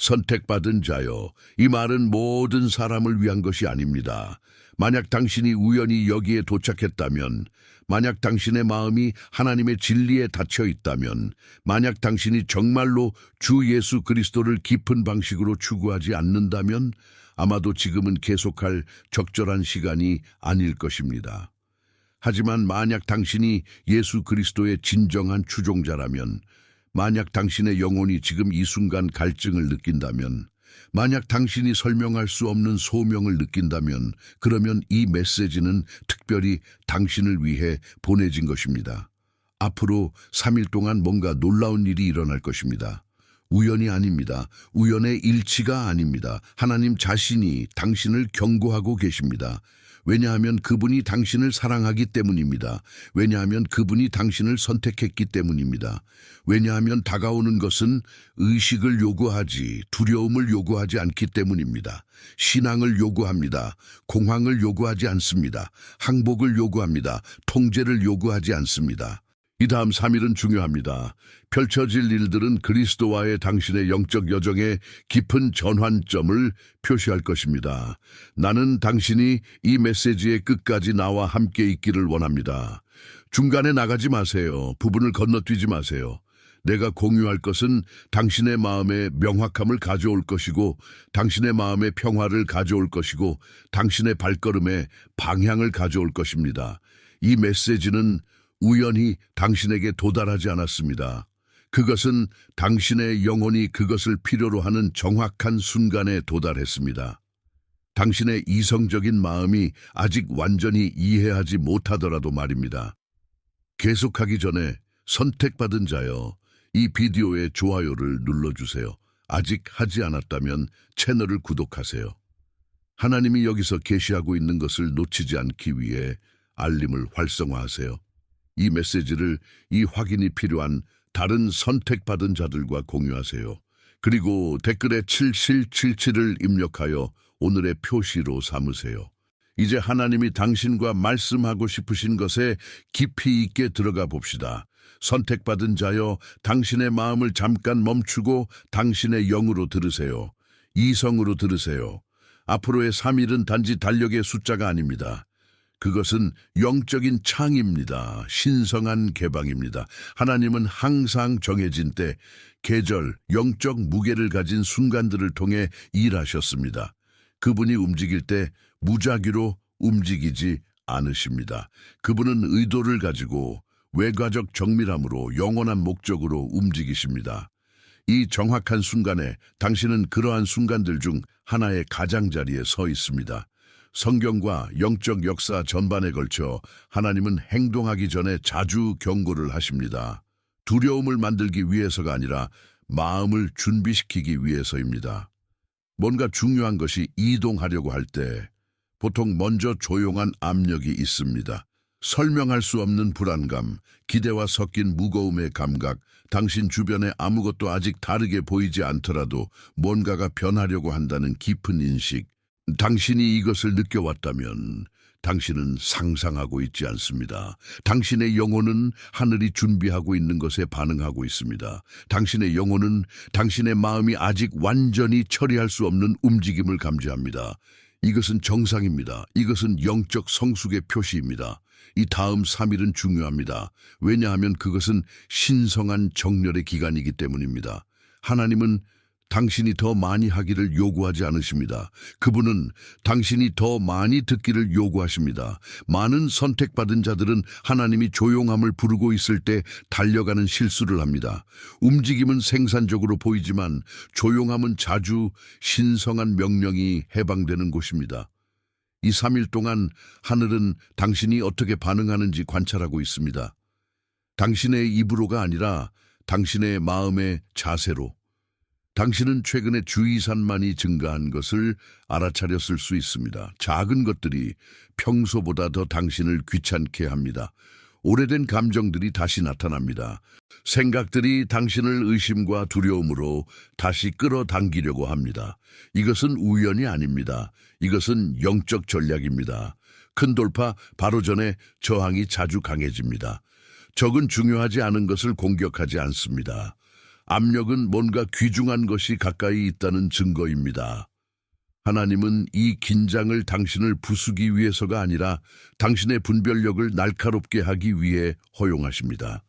선택받은 자여, 이 말은 모든 사람을 위한 것이 아닙니다. 만약 당신이 우연히 여기에 도착했다면, 만약 당신의 마음이 하나님의 진리에 닫혀 있다면, 만약 당신이 정말로 주 예수 그리스도를 깊은 방식으로 추구하지 않는다면, 아마도 지금은 계속할 적절한 시간이 아닐 것입니다. 하지만 만약 당신이 예수 그리스도의 진정한 추종자라면, 만약 당신의 영혼이 지금 이 순간 갈증을 느낀다면, 만약 당신이 설명할 수 없는 소명을 느낀다면, 그러면 이 메시지는 특별히 당신을 위해 보내진 것입니다. 앞으로 3일 동안 뭔가 놀라운 일이 일어날 것입니다. 우연이 아닙니다. 우연의 일치가 아닙니다. 하나님 자신이 당신을 경고하고 계십니다. 왜냐하면 그분이 당신을 사랑하기 때문입니다. 왜냐하면 그분이 당신을 선택했기 때문입니다. 왜냐하면 다가오는 것은 의식을 요구하지 두려움을 요구하지 않기 때문입니다. 신앙을 요구합니다. 공황을 요구하지 않습니다. 항복을 요구합니다. 통제를 요구하지 않습니다. 이 다음 3일은 중요합니다. 펼쳐질 일들은 그리스도와의 당신의 영적 여정의 깊은 전환점을 표시할 것입니다. 나는 당신이 이 메시지의 끝까지 나와 함께 있기를 원합니다. 중간에 나가지 마세요. 부분을 건너뛰지 마세요. 내가 공유할 것은 당신의 마음에 명확함을 가져올 것이고, 당신의 마음에 평화를 가져올 것이고, 당신의 발걸음에 방향을 가져올 것입니다. 이 메시지는 우연히 당신에게 도달하지 않았습니다. 그것은 당신의 영혼이 그것을 필요로 하는 정확한 순간에 도달했습니다. 당신의 이성적인 마음이 아직 완전히 이해하지 못하더라도 말입니다. 계속하기 전에 선택받은 자여, 이 비디오에 좋아요를 눌러주세요. 아직 하지 않았다면 채널을 구독하세요. 하나님이 여기서 계시하고 있는 것을 놓치지 않기 위해 알림을 활성화하세요. 이 메시지를 이 확인이 필요한 다른 선택받은 자들과 공유하세요. 그리고 댓글에 7777을 입력하여 오늘의 표시로 삼으세요. 이제 하나님이 당신과 말씀하고 싶으신 것에 깊이 있게 들어가 봅시다. 선택받은 자여, 당신의 마음을 잠깐 멈추고 당신의 영으로 들으세요. 이성으로 들으세요. 앞으로의 3일은 단지 달력의 숫자가 아닙니다. 그것은 영적인 창입니다. 신성한 개방입니다. 하나님은 항상 정해진 때, 계절, 영적 무게를 가진 순간들을 통해 일하셨습니다. 그분이 움직일 때 무작위로 움직이지 않으십니다. 그분은 의도를 가지고 외과적 정밀함으로 영원한 목적으로 움직이십니다. 이 정확한 순간에 당신은 그러한 순간들 중 하나의 가장자리에 서 있습니다. 성경과 영적 역사 전반에 걸쳐 하나님은 행동하기 전에 자주 경고를 하십니다. 두려움을 만들기 위해서가 아니라 마음을 준비시키기 위해서입니다. 뭔가 중요한 것이 이동하려고 할 때 보통 먼저 조용한 압력이 있습니다. 설명할 수 없는 불안감, 기대와 섞인 무거움의 감각, 당신 주변에 아무것도 아직 다르게 보이지 않더라도 뭔가가 변하려고 한다는 깊은 인식, 당신이 이것을 느껴왔다면 당신은 상상하고 있지 않습니다. 당신의 영혼은 하늘이 준비하고 있는 것에 반응하고 있습니다. 당신의 영혼은 당신의 마음이 아직 완전히 처리할 수 없는 움직임을 감지합니다. 이것은 정상입니다. 이것은 영적 성숙의 표시입니다. 이 다음 3일은 중요합니다. 왜냐하면 그것은 신성한 정렬의 기간이기 때문입니다. 하나님은 당신이 더 많이 하기를 요구하지 않으십니다. 그분은 당신이 더 많이 듣기를 요구하십니다. 많은 선택받은 자들은 하나님이 조용함을 부르고 있을 때 달려가는 실수를 합니다. 움직임은 생산적으로 보이지만 조용함은 자주 신성한 명령이 해방되는 곳입니다. 이 3일 동안 하늘은 당신이 어떻게 반응하는지 관찰하고 있습니다. 당신의 입으로가 아니라 당신의 마음의 자세로. 당신은 최근에 주의산만이 증가한 것을 알아차렸을 수 있습니다. 작은 것들이 평소보다 더 당신을 귀찮게 합니다. 오래된 감정들이 다시 나타납니다. 생각들이 당신을 의심과 두려움으로 다시 끌어당기려고 합니다. 이것은 우연이 아닙니다. 이것은 영적 전략입니다. 큰 돌파 바로 전에 저항이 자주 강해집니다. 적은 중요하지 않은 것을 공격하지 않습니다. 압력은 뭔가 귀중한 것이 가까이 있다는 증거입니다. 하나님은 이 긴장을 당신을 부수기 위해서가 아니라 당신의 분별력을 날카롭게 하기 위해 허용하십니다.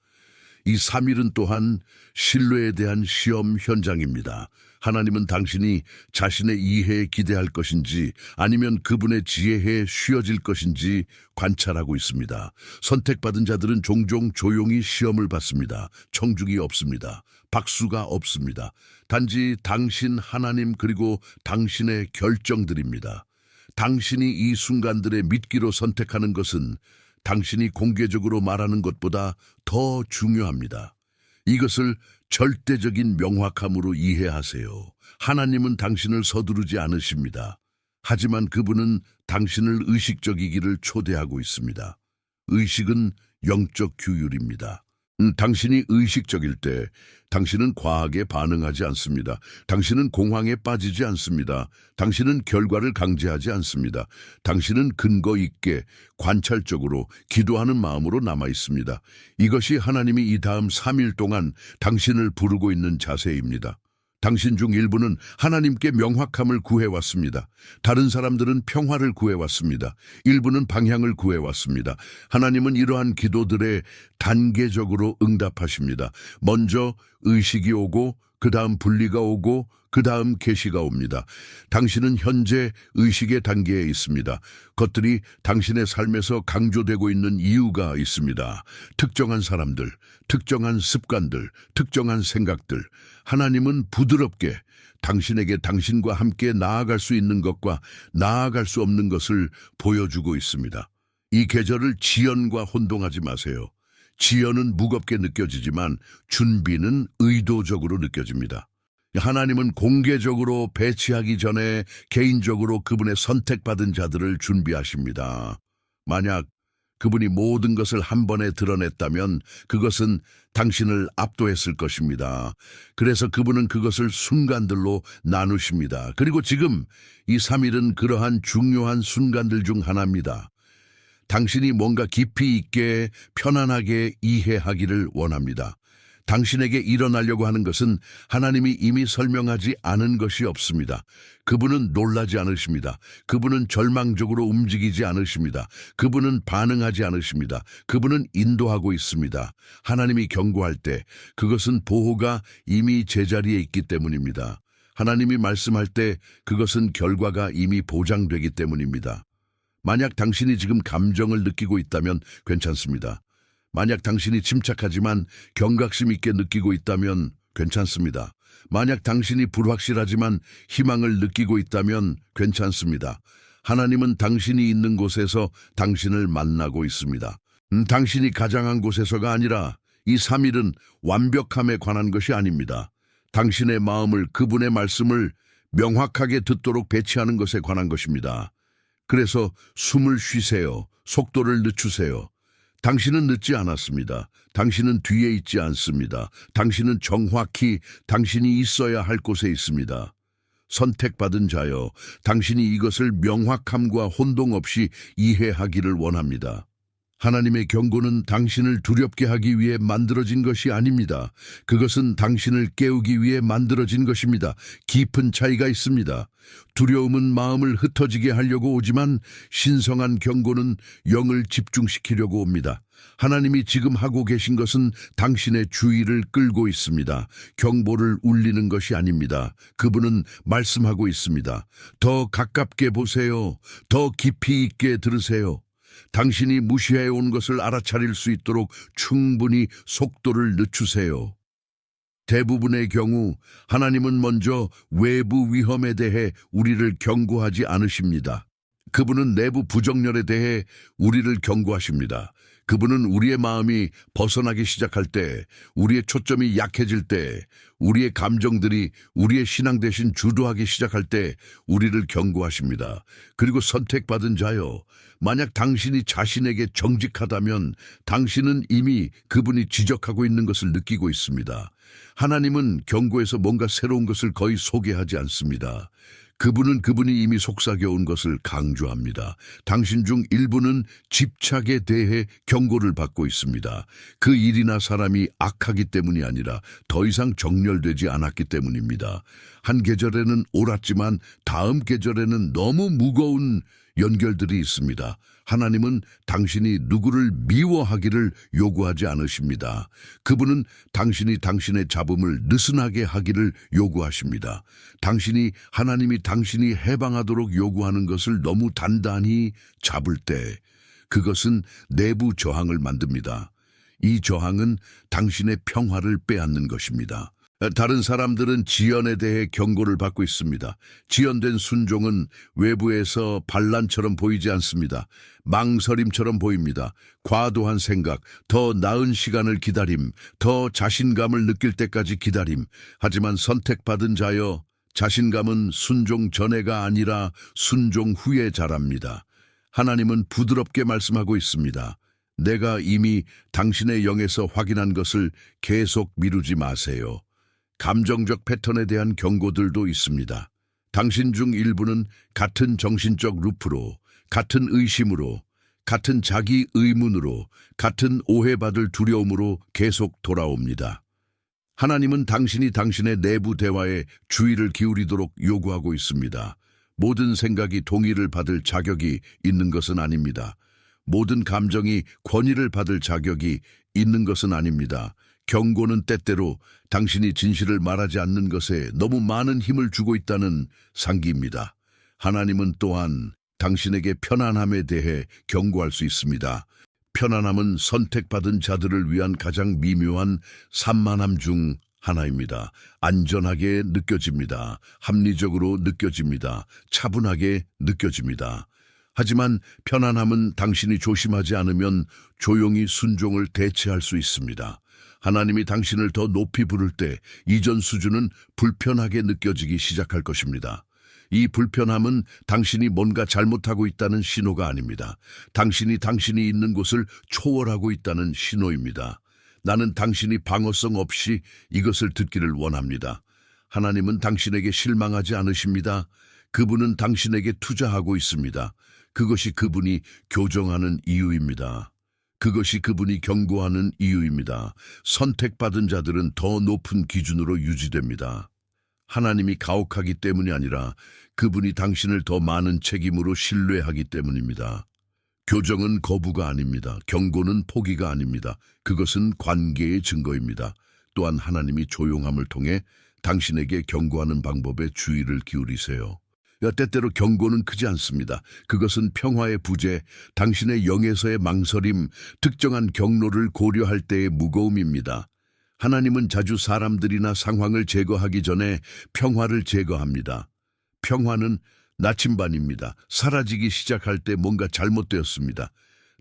이 3일은 또한 신뢰에 대한 시험 현장입니다. 하나님은 당신이 자신의 이해에 기대할 것인지 아니면 그분의 지혜에 쉬어질 것인지 관찰하고 있습니다. 선택받은 자들은 종종 조용히 시험을 받습니다. 청중이 없습니다. 박수가 없습니다. 단지 당신 하나님 그리고 당신의 결정들입니다. 당신이 이 순간들의 믿기로 선택하는 것은 당신이 공개적으로 말하는 것보다 더 중요합니다. 이것을 절대적인 명확함으로 이해하세요. 하나님은 당신을 서두르지 않으십니다. 하지만 그분은 당신을 의식적이기를 초대하고 있습니다. 의식은 영적 규율입니다. 당신이 의식적일 때 당신은 과하게 반응하지 않습니다. 당신은 공황에 빠지지 않습니다. 당신은 결과를 강제하지 않습니다. 당신은 근거 있게 관찰적으로 기도하는 마음으로 남아 있습니다. 이것이 하나님이 이 다음 3일 동안 당신을 부르고 있는 자세입니다. 당신 중 일부는 하나님께 명확함을 구해왔습니다. 다른 사람들은 평화를 구해왔습니다. 일부는 방향을 구해왔습니다. 하나님은 이러한 기도들에 단계적으로 응답하십니다. 먼저 의식이 오고 그 다음 분리가 오고 그 다음 계시가 옵니다. 당신은 현재 의식의 단계에 있습니다. 것들이 당신의 삶에서 강조되고 있는 이유가 있습니다. 특정한 사람들, 특정한 습관들, 특정한 생각들. 하나님은 부드럽게 당신에게 당신과 함께 나아갈 수 있는 것과 나아갈 수 없는 것을 보여주고 있습니다. 이 계절을 지연과 혼동하지 마세요. 지연은 무겁게 느껴지지만 준비는 의도적으로 느껴집니다. 하나님은 공개적으로 배치하기 전에 개인적으로 그분의 선택받은 자들을 준비하십니다. 만약 그분이 모든 것을 한 번에 드러냈다면 그것은 당신을 압도했을 것입니다. 그래서 그분은 그것을 순간들로 나누십니다. 그리고 지금 이 3일은 그러한 중요한 순간들 중 하나입니다. 당신이 뭔가 깊이 있게 편안하게 이해하기를 원합니다. 당신에게 일어나려고 하는 것은 하나님이 이미 설명하지 않은 것이 없습니다. 그분은 놀라지 않으십니다. 그분은 절망적으로 움직이지 않으십니다. 그분은 반응하지 않으십니다. 그분은 인도하고 있습니다. 하나님이 경고할 때 그것은 보호가 이미 제자리에 있기 때문입니다. 하나님이 말씀할 때 그것은 결과가 이미 보장되기 때문입니다. 만약 당신이 지금 감정을 느끼고 있다면 괜찮습니다. 만약 당신이 침착하지만 경각심 있게 느끼고 있다면 괜찮습니다. 만약 당신이 불확실하지만 희망을 느끼고 있다면 괜찮습니다. 하나님은 당신이 있는 곳에서 당신을 만나고 있습니다. 당신이 가장한 곳에서가 아니라 이 3일은 완벽함에 관한 것이 아닙니다. 당신의 마음을 그분의 말씀을 명확하게 듣도록 배치하는 것에 관한 것입니다. 그래서 숨을 쉬세요. 속도를 늦추세요. 당신은 늦지 않았습니다. 당신은 뒤에 있지 않습니다. 당신은 정확히 당신이 있어야 할 곳에 있습니다. 선택받은 자여, 당신이 이것을 명확함과 혼동 없이 이해하기를 원합니다. 하나님의 경고는 당신을 두렵게 하기 위해 만들어진 것이 아닙니다. 그것은 당신을 깨우기 위해 만들어진 것입니다. 깊은 차이가 있습니다. 두려움은 마음을 흩어지게 하려고 오지만 신성한 경고는 영을 집중시키려고 옵니다. 하나님이 지금 하고 계신 것은 당신의 주의를 끌고 있습니다. 경보를 울리는 것이 아닙니다. 그분은 말씀하고 있습니다. 더 가깝게 보세요. 더 깊이 있게 들으세요. 당신이 무시해온 것을 알아차릴 수 있도록 충분히 속도를 늦추세요. 대부분의 경우 하나님은 먼저 외부 위험에 대해 우리를 경고하지 않으십니다. 그분은 내부 부정렬에 대해 우리를 경고하십니다. 그분은 우리의 마음이 벗어나기 시작할 때, 우리의 초점이 약해질 때, 우리의 감정들이 우리의 신앙 대신 주도하기 시작할 때 우리를 경고하십니다. 그리고 선택받은 자여, 만약 당신이 자신에게 정직하다면 당신은 이미 그분이 지적하고 있는 것을 느끼고 있습니다. 하나님은 경고에서 뭔가 새로운 것을 거의 소개하지 않습니다. 그분은 그분이 이미 속삭여온 것을 강조합니다. 당신 중 일부는 집착에 대해 경고를 받고 있습니다. 그 일이나 사람이 악하기 때문이 아니라 더 이상 정렬되지 않았기 때문입니다. 한 계절에는 옳았지만 다음 계절에는 너무 무거운 연결들이 있습니다. 하나님은 당신이 누구를 미워하기를 요구하지 않으십니다. 그분은 당신이 당신의 잡음을 느슨하게 하기를 요구하십니다. 하나님이 당신이 해방하도록 요구하는 것을 너무 단단히 잡을 때 그것은 내부 저항을 만듭니다. 이 저항은 당신의 평화를 빼앗는 것입니다. 다른 사람들은 지연에 대해 경고를 받고 있습니다. 지연된 순종은 외부에서 반란처럼 보이지 않습니다. 망설임처럼 보입니다. 과도한 생각, 더 나은 시간을 기다림, 더 자신감을 느낄 때까지 기다림. 하지만 선택받은 자여, 자신감은 순종 전에가 아니라 순종 후에 자랍니다. 하나님은 부드럽게 말씀하고 있습니다. 내가 이미 당신의 영에서 확인한 것을 계속 미루지 마세요. 감정적 패턴에 대한 경고들도 있습니다. 당신 중 일부는 같은 정신적 루프로, 같은 의심으로, 같은 자기 의문으로, 같은 오해받을 두려움으로 계속 돌아옵니다. 하나님은 당신이 당신의 내부 대화에 주의를 기울이도록 요구하고 있습니다. 모든 생각이 동의를 받을 자격이 있는 것은 아닙니다. 모든 감정이 권위를 받을 자격이 있는 것은 아닙니다. 경고는 때때로 당신이 진실을 말하지 않는 것에 너무 많은 힘을 주고 있다는 상기입니다. 하나님은 또한 당신에게 편안함에 대해 경고할 수 있습니다. 편안함은 선택받은 자들을 위한 가장 미묘한 산만함 중 하나입니다. 안전하게 느껴집니다. 합리적으로 느껴집니다. 차분하게 느껴집니다. 하지만 편안함은 당신이 조심하지 않으면 조용히 순종을 대체할 수 있습니다. 하나님이 당신을 더 높이 부를 때 이전 수준은 불편하게 느껴지기 시작할 것입니다. 이 불편함은 당신이 뭔가 잘못하고 있다는 신호가 아닙니다. 당신이 있는 곳을 초월하고 있다는 신호입니다. 나는 당신이 방어성 없이 이것을 듣기를 원합니다. 하나님은 당신에게 실망하지 않으십니다. 그분은 당신에게 투자하고 있습니다. 그것이 그분이 교정하는 이유입니다. 그것이 그분이 경고하는 이유입니다. 선택받은 자들은 더 높은 기준으로 유지됩니다. 하나님이 가혹하기 때문이 아니라 그분이 당신을 더 많은 책임으로 신뢰하기 때문입니다. 교정은 거부가 아닙니다. 경고는 포기가 아닙니다. 그것은 관계의 증거입니다. 또한 하나님이 조용함을 통해 당신에게 경고하는 방법에 주의를 기울이세요. 때때로 경고는 크지 않습니다. 그것은 평화의 부재, 당신의 영에서의 망설임, 특정한 경로를 고려할 때의 무거움입니다. 하나님은 자주 사람들이나 상황을 제거하기 전에 평화를 제거합니다. 평화는 나침반입니다. 사라지기 시작할 때 뭔가 잘못되었습니다.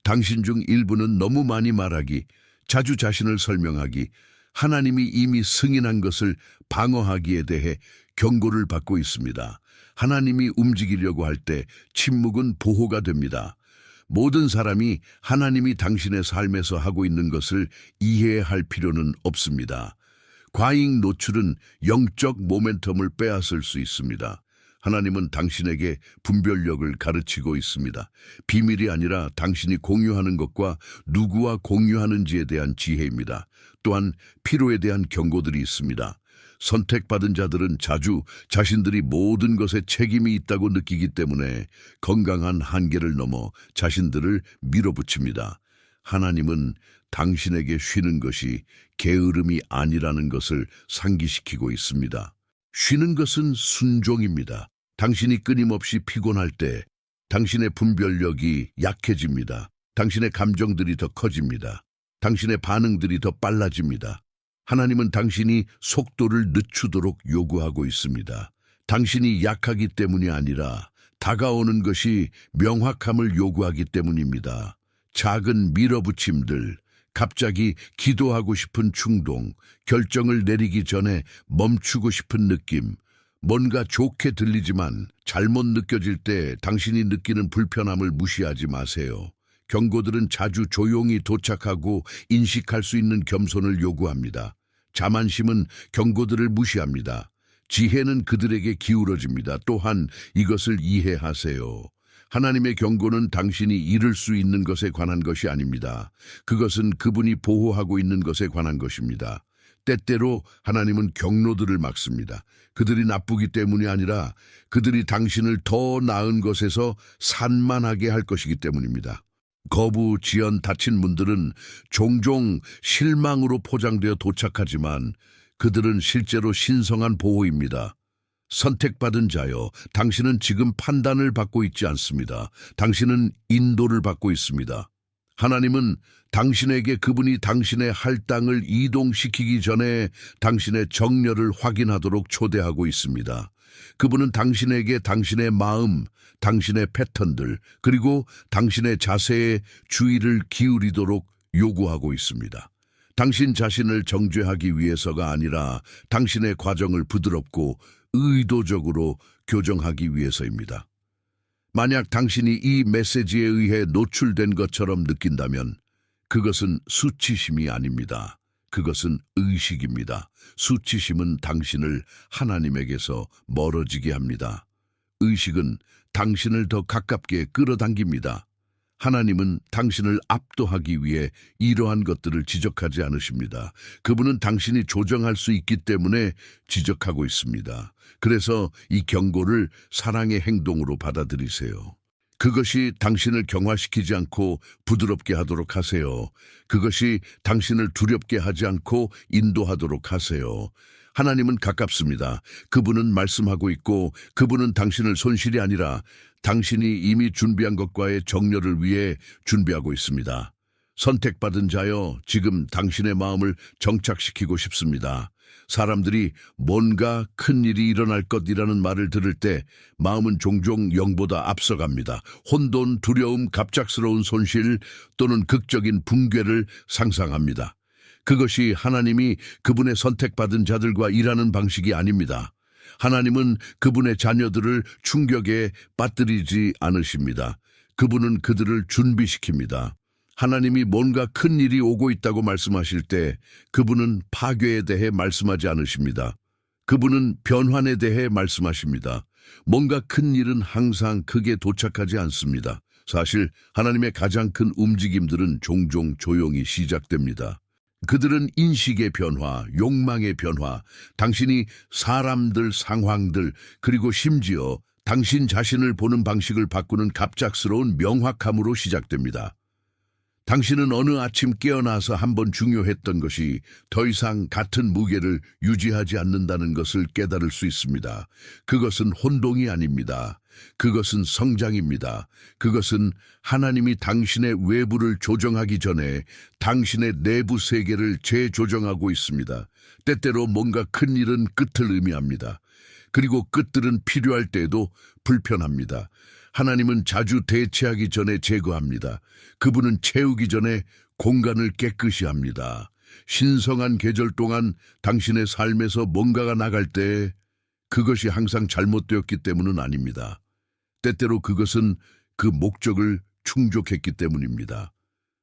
당신 중 일부는 너무 많이 말하기, 자주 자신을 설명하기, 하나님이 이미 승인한 것을 방어하기에 대해 경고를 받고 있습니다. 하나님이 움직이려고 할 때 침묵은 보호가 됩니다. 모든 사람이 하나님이 당신의 삶에서 하고 있는 것을 이해할 필요는 없습니다. 과잉 노출은 영적 모멘텀을 빼앗을 수 있습니다. 하나님은 당신에게 분별력을 가르치고 있습니다. 비밀이 아니라 당신이 공유하는 것과 누구와 공유하는지에 대한 지혜입니다. 또한 필요에 대한 경고들이 있습니다. 선택받은 자들은 자주 자신들이 모든 것에 책임이 있다고 느끼기 때문에 건강한 한계를 넘어 자신들을 밀어붙입니다. 하나님은 당신에게 쉬는 것이 게으름이 아니라는 것을 상기시키고 있습니다. 쉬는 것은 순종입니다. 당신이 끊임없이 피곤할 때 당신의 분별력이 약해집니다. 당신의 감정들이 더 커집니다. 당신의 반응들이 더 빨라집니다. 하나님은 당신이 속도를 늦추도록 요구하고 있습니다. 당신이 약하기 때문이 아니라 다가오는 것이 명확함을 요구하기 때문입니다. 작은 밀어붙임들, 갑자기 기도하고 싶은 충동, 결정을 내리기 전에 멈추고 싶은 느낌, 뭔가 좋게 들리지만 잘못 느껴질 때 당신이 느끼는 불편함을 무시하지 마세요. 경고들은 자주 조용히 도착하고 인식할 수 있는 겸손을 요구합니다. 자만심은 경고들을 무시합니다. 지혜는 그들에게 기울어집니다. 또한 이것을 이해하세요. 하나님의 경고는 당신이 이룰 수 있는 것에 관한 것이 아닙니다. 그것은 그분이 보호하고 있는 것에 관한 것입니다. 때때로 하나님은 경로들을 막습니다. 그들이 나쁘기 때문이 아니라 그들이 당신을 더 나은 것에서 산만하게 할 것이기 때문입니다. 거부, 지연, 다친 분들은 종종 실망으로 포장되어 도착하지만 그들은 실제로 신성한 보호입니다. 선택받은 자여, 당신은 지금 판단을 받고 있지 않습니다. 당신은 인도를 받고 있습니다. 하나님은 당신에게 그분이 당신의 할당을 이동시키기 전에 당신의 정렬을 확인하도록 초대하고 있습니다. 그분은 당신에게 당신의 마음, 당신의 패턴들, 그리고 당신의 자세에 주의를 기울이도록 요구하고 있습니다. 당신 자신을 정죄하기 위해서가 아니라 당신의 과정을 부드럽고 의도적으로 교정하기 위해서입니다. 만약 당신이 이 메시지에 의해 노출된 것처럼 느낀다면 그것은 수치심이 아닙니다. 그것은 의식입니다. 수치심은 당신을 하나님에게서 멀어지게 합니다. 의식은 당신을 더 가깝게 끌어당깁니다. 하나님은 당신을 압도하기 위해 이러한 것들을 지적하지 않으십니다. 그분은 당신이 조정할 수 있기 때문에 지적하고 있습니다. 그래서 이 경고를 사랑의 행동으로 받아들이세요. 그것이 당신을 경화시키지 않고 부드럽게 하도록 하세요. 그것이 당신을 두렵게 하지 않고 인도하도록 하세요. 하나님은 가깝습니다. 그분은 말씀하고 있고 그분은 당신을 손실이 아니라 당신이 이미 준비한 것과의 정렬을 위해 준비하고 있습니다. 선택받은 자여, 지금 당신의 마음을 정착시키고 싶습니다. 사람들이 뭔가 큰 일이 일어날 것이라는 말을 들을 때 마음은 종종 영보다 앞서갑니다. 혼돈, 두려움, 갑작스러운 손실 또는 극적인 붕괴를 상상합니다. 그것이 하나님이 그분의 선택받은 자들과 일하는 방식이 아닙니다. 하나님은 그분의 자녀들을 충격에 빠뜨리지 않으십니다. 그분은 그들을 준비시킵니다. 하나님이 뭔가 큰 일이 오고 있다고 말씀하실 때 그분은 파괴에 대해 말씀하지 않으십니다. 그분은 변환에 대해 말씀하십니다. 뭔가 큰 일은 항상 크게 도착하지 않습니다. 사실 하나님의 가장 큰 움직임들은 종종 조용히 시작됩니다. 그들은 인식의 변화, 욕망의 변화, 당신이 사람들, 상황들, 그리고 심지어 당신 자신을 보는 방식을 바꾸는 갑작스러운 명확함으로 시작됩니다. 당신은 어느 아침 깨어나서 한번 중요했던 것이 더 이상 같은 무게를 유지하지 않는다는 것을 깨달을 수 있습니다. 그것은 혼동이 아닙니다. 그것은 성장입니다. 그것은 하나님이 당신의 외부를 조정하기 전에 당신의 내부 세계를 재조정하고 있습니다. 때때로 뭔가 큰 일은 끝을 의미합니다. 그리고 끝들은 필요할 때에도 불편합니다. 하나님은 자주 대체하기 전에 제거합니다. 그분은 채우기 전에 공간을 깨끗이 합니다. 신성한 계절 동안 당신의 삶에서 뭔가가 나갈 때 그것이 항상 잘못되었기 때문은 아닙니다. 때때로 그것은 그 목적을 충족했기 때문입니다.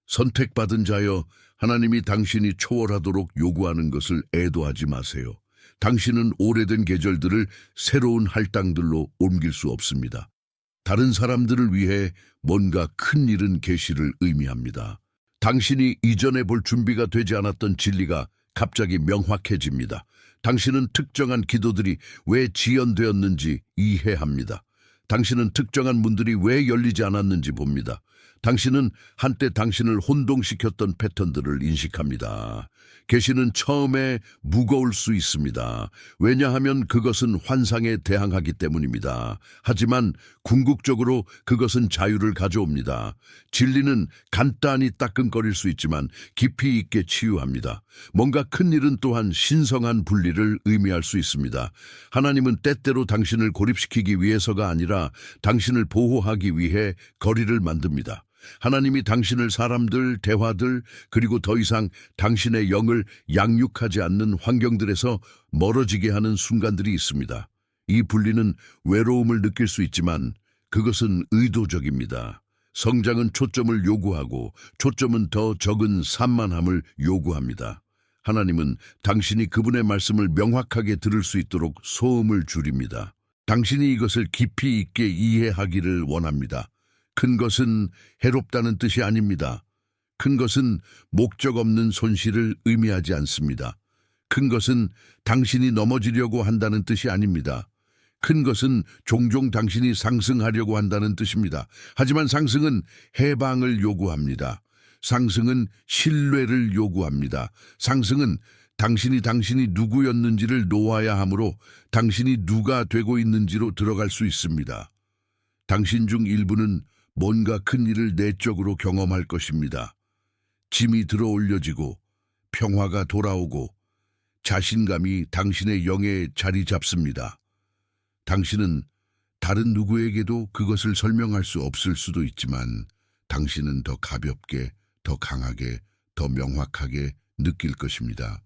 선택받은 자여, 하나님이 당신이 초월하도록 요구하는 것을 애도하지 마세요. 당신은 오래된 계절들을 새로운 할당들로 옮길 수 없습니다. 다른 사람들을 위해 뭔가 큰 일은 계시를 의미합니다. 당신이 이전에 볼 준비가 되지 않았던 진리가 갑자기 명확해집니다. 당신은 특정한 기도들이 왜 지연되었는지 이해합니다. 당신은 특정한 문들이 왜 열리지 않았는지 봅니다. 당신은 한때 당신을 혼동시켰던 패턴들을 인식합니다. 계시는 처음에 무거울 수 있습니다. 왜냐하면 그것은 환상에 대항하기 때문입니다. 하지만 궁극적으로 그것은 자유를 가져옵니다. 진리는 간단히 따끔거릴 수 있지만 깊이 있게 치유합니다. 뭔가 큰 일은 또한 신성한 분리를 의미할 수 있습니다. 하나님은 때때로 당신을 고립시키기 위해서가 아니라 당신을 보호하기 위해 거리를 만듭니다. 하나님이 당신을 사람들, 대화들, 그리고 더 이상 당신의 영을 양육하지 않는 환경들에서 멀어지게 하는 순간들이 있습니다. 이 분리는 외로움을 느낄 수 있지만 그것은 의도적입니다. 성장은 초점을 요구하고 초점은 더 적은 산만함을 요구합니다. 하나님은 당신이 그분의 말씀을 명확하게 들을 수 있도록 소음을 줄입니다. 당신이 이것을 깊이 있게 이해하기를 원합니다. 큰 것은 해롭다는 뜻이 아닙니다. 큰 것은 목적 없는 손실을 의미하지 않습니다. 큰 것은 당신이 넘어지려고 한다는 뜻이 아닙니다. 큰 것은 종종 당신이 상승하려고 한다는 뜻입니다. 하지만 상승은 해방을 요구합니다. 상승은 신뢰를 요구합니다. 상승은 당신이 누구였는지를 놓아야 하므로 당신이 누가 되고 있는지로 들어갈 수 있습니다. 당신 중 일부는 뭔가 큰 일을 내적으로 경험할 것입니다. 짐이 들어 올려지고 평화가 돌아오고 자신감이 당신의 영에 자리 잡습니다. 당신은 다른 누구에게도 그것을 설명할 수 없을 수도 있지만 당신은 더 가볍게, 더 강하게, 더 명확하게 느낄 것입니다.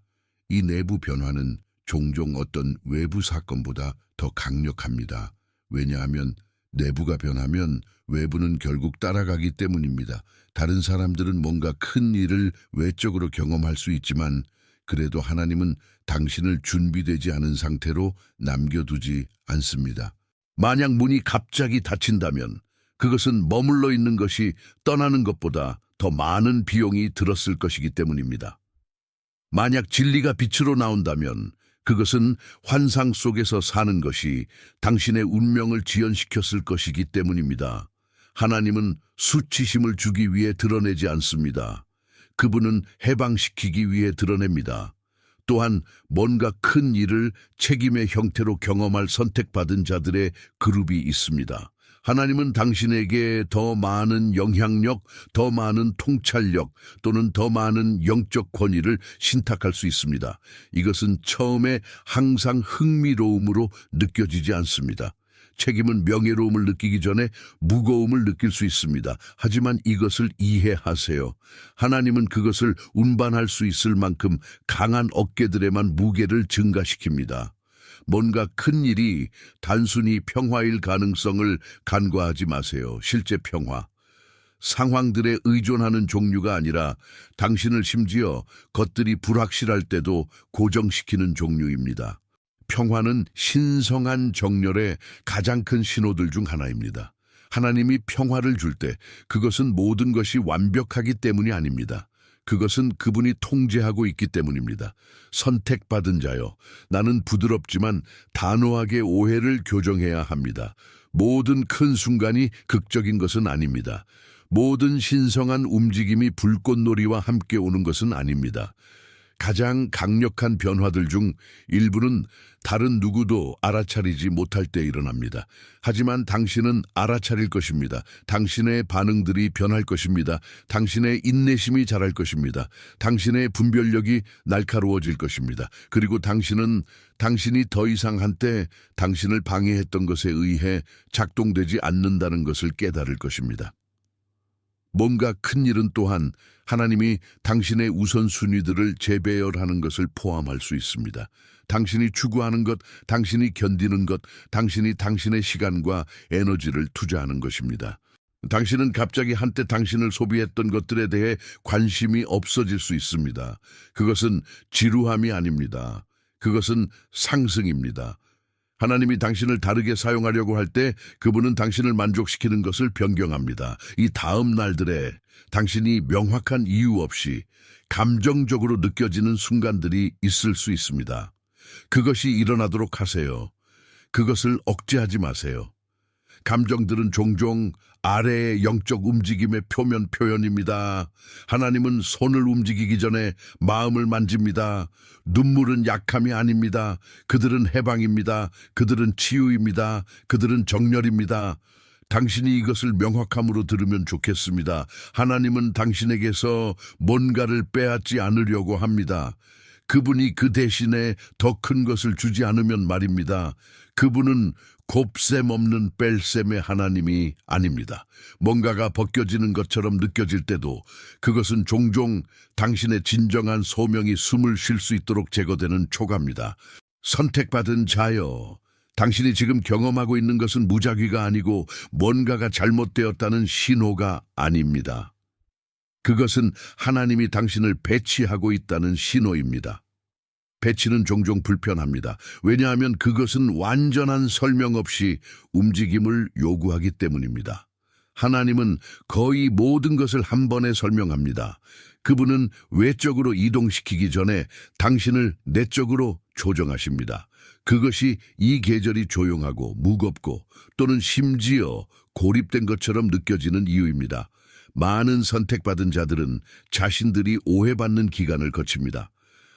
이 내부 변화는 종종 어떤 외부 사건보다 더 강력합니다. 왜냐하면 내부가 변하면 외부는 결국 따라가기 때문입니다. 다른 사람들은 뭔가 큰 일을 외적으로 경험할 수 있지만 그래도 하나님은 당신을 준비되지 않은 상태로 남겨두지 않습니다. 만약 문이 갑자기 닫힌다면 그것은 머물러 있는 것이 떠나는 것보다 더 많은 비용이 들었을 것이기 때문입니다. 만약 진리가 빛으로 나온다면 그것은 환상 속에서 사는 것이 당신의 운명을 지연시켰을 것이기 때문입니다. 하나님은 수치심을 주기 위해 드러내지 않습니다. 그분은 해방시키기 위해 드러냅니다. 또한 뭔가 큰 일을 책임의 형태로 경험할 선택받은 자들의 그룹이 있습니다. 하나님은 당신에게 더 많은 영향력, 더 많은 통찰력 또는 더 많은 영적 권위를 신탁할 수 있습니다. 이것은 처음에 항상 흥미로움으로 느껴지지 않습니다. 책임은 명예로움을 느끼기 전에 무거움을 느낄 수 있습니다. 하지만 이것을 이해하세요. 하나님은 그것을 운반할 수 있을 만큼 강한 어깨들에만 무게를 증가시킵니다. 뭔가 큰 일이 단순히 평화일 가능성을 간과하지 마세요. 실제 평화. 상황들에 의존하는 종류가 아니라 당신을 심지어 것들이 불확실할 때도 고정시키는 종류입니다. 평화는 신성한 정렬의 가장 큰 신호들 중 하나입니다. 하나님이 평화를 줄 때 그것은 모든 것이 완벽하기 때문이 아닙니다. 그것은 그분이 통제하고 있기 때문입니다. 선택받은 자여, 나는 부드럽지만 단호하게 오해를 교정해야 합니다. 모든 큰 순간이 극적인 것은 아닙니다. 모든 신성한 움직임이 불꽃놀이와 함께 오는 것은 아닙니다. 가장 강력한 변화들 중 일부는 다른 누구도 알아차리지 못할 때 일어납니다. 하지만 당신은 알아차릴 것입니다. 당신의 반응들이 변할 것입니다. 당신의 인내심이 자랄 것입니다. 당신의 분별력이 날카로워질 것입니다. 그리고 당신이 더 이상 한때 당신을 방해했던 것에 의해 작동되지 않는다는 것을 깨달을 것입니다. 뭔가 큰 일은 또한 하나님이 당신의 우선순위들을 재배열하는 것을 포함할 수 있습니다. 당신이 추구하는 것, 당신이 견디는 것, 당신이 당신의 시간과 에너지를 투자하는 것입니다. 당신은 갑자기 한때 당신을 소비했던 것들에 대해 관심이 없어질 수 있습니다. 그것은 지루함이 아닙니다. 그것은 상승입니다. 하나님이 당신을 다르게 사용하려고 할 때 그분은 당신을 만족시키는 것을 변경합니다. 이 다음 날들에 당신이 명확한 이유 없이 감정적으로 느껴지는 순간들이 있을 수 있습니다. 그것이 일어나도록 하세요. 그것을 억제하지 마세요. 감정들은 종종 아래의 영적 움직임의 표면 표현입니다. 하나님은 손을 움직이기 전에 마음을 만집니다. 눈물은 약함이 아닙니다. 그들은 해방입니다. 그들은 치유입니다. 그들은 정렬입니다. 당신이 이것을 명확함으로 들으면 좋겠습니다. 하나님은 당신에게서 뭔가를 빼앗지 않으려고 합니다. 그분이 그 대신에 더 큰 것을 주지 않으면 말입니다. 그분은 곱셈 없는 뺄셈의 하나님이 아닙니다. 뭔가가 벗겨지는 것처럼 느껴질 때도 그것은 종종 당신의 진정한 소명이 숨을 쉴 수 있도록 제거되는 초가입니다. 선택받은 자여, 당신이 지금 경험하고 있는 것은 무작위가 아니고 뭔가가 잘못되었다는 신호가 아닙니다. 그것은 하나님이 당신을 배치하고 있다는 신호입니다. 배치는 종종 불편합니다. 왜냐하면 그것은 완전한 설명 없이 움직임을 요구하기 때문입니다. 하나님은 거의 모든 것을 한 번에 설명합니다. 그분은 외적으로 이동시키기 전에 당신을 내적으로 조정하십니다. 그것이 이 계절이 조용하고 무겁고 또는 심지어 고립된 것처럼 느껴지는 이유입니다. 많은 선택받은 자들은 자신들이 오해받는 기간을 거칩니다.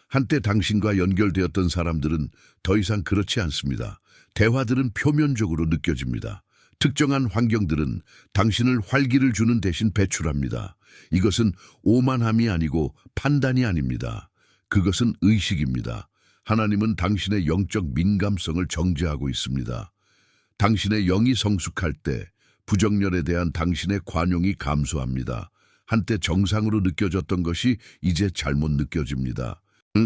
한때 당신과 연결되었던 사람들은 더 이상 그렇지 않습니다. 대화들은 표면적으로 느껴집니다. 특정한 환경들은 당신을 활기를 주는 대신 배출합니다. 이것은 오만함이 아니고 판단이 아닙니다. 그것은 의식입니다. 하나님은 당신의 영적 민감성을 정죄하고 있습니다. 당신의 영이 성숙할 때 부정렬에 대한 당신의 관용이 감소합니다. 한때 정상으로 느껴졌던 것이 이제 잘못 느껴집니다.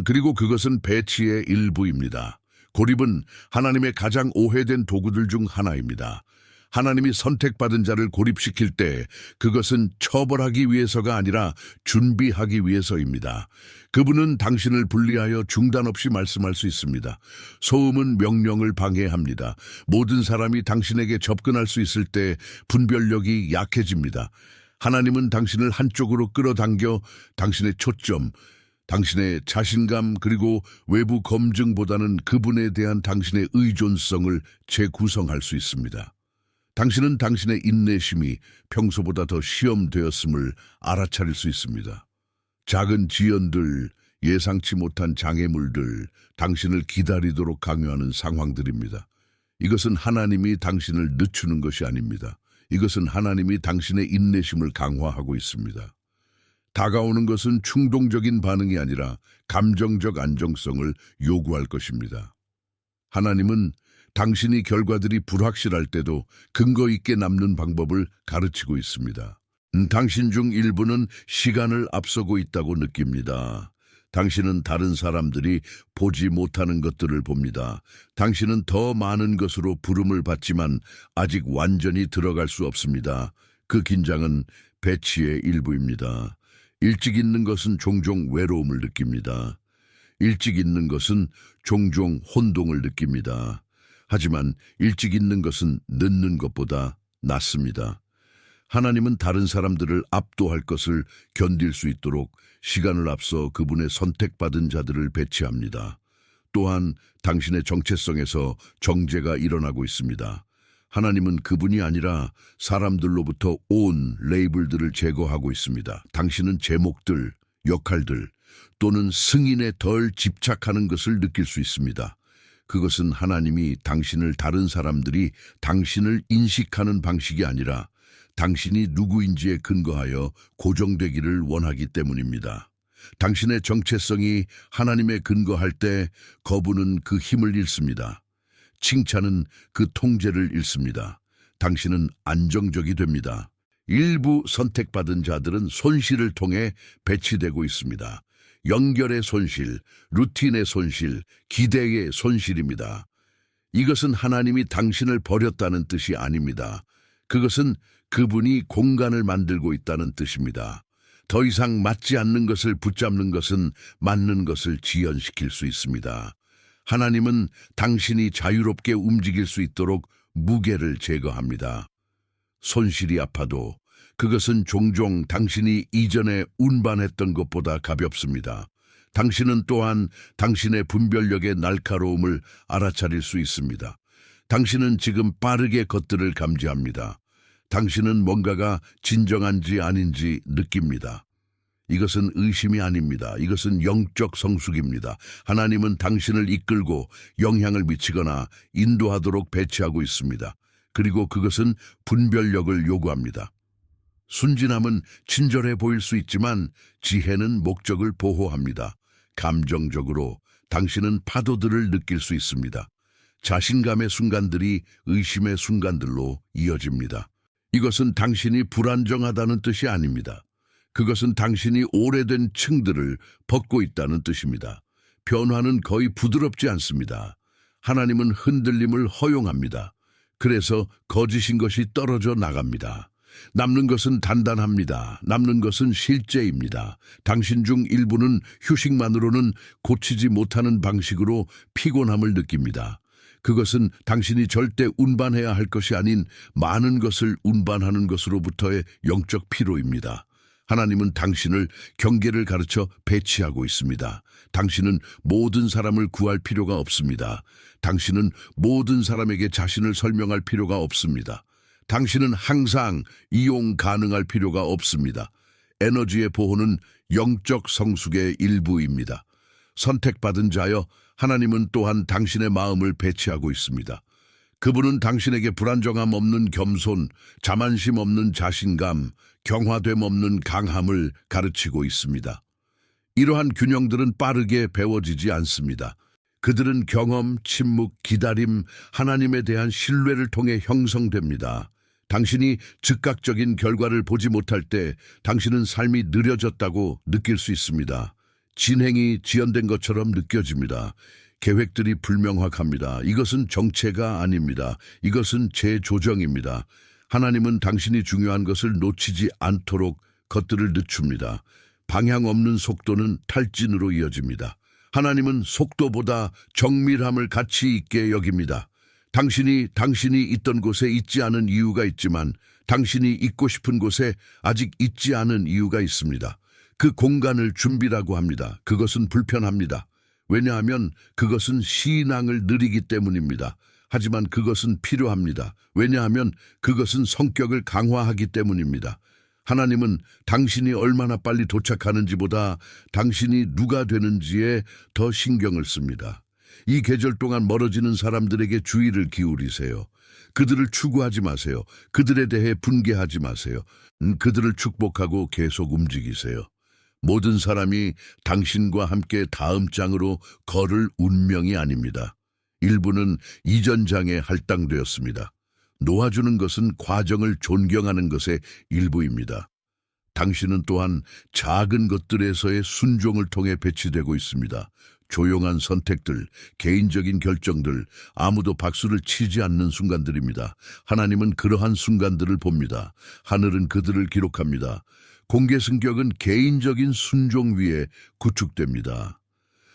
그리고 그것은 배치의 일부입니다. 고립은 하나님의 가장 오해된 도구들 중 하나입니다. 하나님이 선택받은 자를 고립시킬 때 그것은 처벌하기 위해서가 아니라 준비하기 위해서입니다. 그분은 당신을 분리하여 중단 없이 말씀할 수 있습니다. 소음은 명령을 방해합니다. 모든 사람이 당신에게 접근할 수 있을 때 분별력이 약해집니다. 하나님은 당신을 한쪽으로 끌어당겨 당신의 초점, 당신의 자신감 그리고 외부 검증보다는 그분에 대한 당신의 의존성을 재구성할 수 있습니다. 당신은 당신의 인내심이 평소보다 더 시험되었음을 알아차릴 수 있습니다. 작은 지연들, 예상치 못한 장애물들, 당신을 기다리도록 강요하는 상황들입니다. 이것은 하나님이 당신을 늦추는 것이 아닙니다. 이것은 하나님이 당신의 인내심을 강화하고 있습니다. 다가오는 것은 충동적인 반응이 아니라 감정적 안정성을 요구할 것입니다. 하나님은 당신이 결과들이 불확실할 때도 근거 있게 남는 방법을 가르치고 있습니다. 당신 중 일부는 시간을 앞서고 있다고 느낍니다. 당신은 다른 사람들이 보지 못하는 것들을 봅니다. 당신은 더 많은 것으로 부름을 받지만 아직 완전히 들어갈 수 없습니다. 그 긴장은 배치의 일부입니다. 일찍 있는 것은 종종 외로움을 느낍니다. 일찍 있는 것은 종종 혼동을 느낍니다. 하지만 일찍 있는 것은 늦는 것보다 낫습니다. 하나님은 다른 사람들을 압도할 것을 견딜 수 있도록 시간을 앞서 그분의 선택받은 자들을 배치합니다. 또한 당신의 정체성에서 정죄가 일어나고 있습니다. 하나님은 그분이 아니라 사람들로부터 온 레이블들을 제거하고 있습니다. 당신은 제목들, 역할들 또는 승인에 덜 집착하는 것을 느낄 수 있습니다. 그것은 하나님이 당신을 다른 사람들이 당신을 인식하는 방식이 아니라 당신이 누구인지에 근거하여 고정되기를 원하기 때문입니다. 당신의 정체성이 하나님에 근거할 때 거부는 그 힘을 잃습니다. 칭찬은 그 통제를 잃습니다. 당신은 안정적이 됩니다. 일부 선택받은 자들은 손실을 통해 배치되고 있습니다. 연결의 손실, 루틴의 손실, 기대의 손실입니다. 이것은 하나님이 당신을 버렸다는 뜻이 아닙니다. 그것은 그분이 공간을 만들고 있다는 뜻입니다. 더 이상 맞지 않는 것을 붙잡는 것은 맞는 것을 지연시킬 수 있습니다. 하나님은 당신이 자유롭게 움직일 수 있도록 무게를 제거합니다. 손실이 아파도 그것은 종종 당신이 이전에 운반했던 것보다 가볍습니다. 당신은 또한 당신의 분별력의 날카로움을 알아차릴 수 있습니다. 당신은 지금 빠르게 것들을 감지합니다. 당신은 뭔가가 진정한지 아닌지 느낍니다. 이것은 의심이 아닙니다. 이것은 영적 성숙입니다. 하나님은 당신을 이끌고 영향을 미치거나 인도하도록 배치하고 있습니다. 그리고 그것은 분별력을 요구합니다. 순진함은 친절해 보일 수 있지만 지혜는 목적을 보호합니다. 감정적으로 당신은 파도들을 느낄 수 있습니다. 자신감의 순간들이 의심의 순간들로 이어집니다. 이것은 당신이 불안정하다는 뜻이 아닙니다. 그것은 당신이 오래된 층들을 벗고 있다는 뜻입니다. 변화는 거의 부드럽지 않습니다. 하나님은 흔들림을 허용합니다. 그래서 거짓인 것이 떨어져 나갑니다. 남는 것은 단단합니다. 남는 것은 실제입니다. 당신 중 일부는 휴식만으로는 고치지 못하는 방식으로 피곤함을 느낍니다. 그것은 당신이 절대 운반해야 할 것이 아닌 많은 것을 운반하는 것으로부터의 영적 피로입니다. 하나님은 당신을 경계를 가르쳐 배치하고 있습니다. 당신은 모든 사람을 구할 필요가 없습니다. 당신은 모든 사람에게 자신을 설명할 필요가 없습니다. 당신은 항상 이용 가능할 필요가 없습니다. 에너지의 보호는 영적 성숙의 일부입니다. 선택받은 자여, 하나님은 또한 당신의 마음을 배치하고 있습니다. 그분은 당신에게 불안정함 없는 겸손, 자만심 없는 자신감, 경화됨 없는 강함을 가르치고 있습니다. 이러한 균형들은 빠르게 배워지지 않습니다. 그들은 경험, 침묵, 기다림, 하나님에 대한 신뢰를 통해 형성됩니다. 당신이 즉각적인 결과를 보지 못할 때 당신은 삶이 느려졌다고 느낄 수 있습니다. 진행이 지연된 것처럼 느껴집니다. 계획들이 불명확합니다. 이것은 정체가 아닙니다. 이것은 재조정입니다. 하나님은 당신이 중요한 것을 놓치지 않도록 것들을 늦춥니다. 방향 없는 속도는 탈진으로 이어집니다. 하나님은 속도보다 정밀함을 가치 있게 여깁니다. 당신이 있던 곳에 있지 않은 이유가 있지만 당신이 있고 싶은 곳에 아직 있지 않은 이유가 있습니다. 그 공간을 준비라고 합니다. 그것은 불편합니다. 왜냐하면 그것은 신앙을 느리기 때문입니다. 하지만 그것은 필요합니다. 왜냐하면 그것은 성격을 강화하기 때문입니다. 하나님은 당신이 얼마나 빨리 도착하는지보다 당신이 누가 되는지에 더 신경을 씁니다. 이 계절 동안 멀어지는 사람들에게 주의를 기울이세요. 그들을 추구하지 마세요. 그들에 대해 분개하지 마세요. 그들을 축복하고 계속 움직이세요. 모든 사람이 당신과 함께 다음 장으로 걸을 운명이 아닙니다. 일부는 이전 장에 할당되었습니다. 놓아주는 것은 과정을 존경하는 것의 일부입니다. 당신은 또한 작은 것들에서의 순종을 통해 배치되고 있습니다. 조용한 선택들, 개인적인 결정들, 아무도 박수를 치지 않는 순간들입니다. 하나님은 그러한 순간들을 봅니다. 하늘은 그들을 기록합니다. 공개 승격은 개인적인 순종 위에 구축됩니다.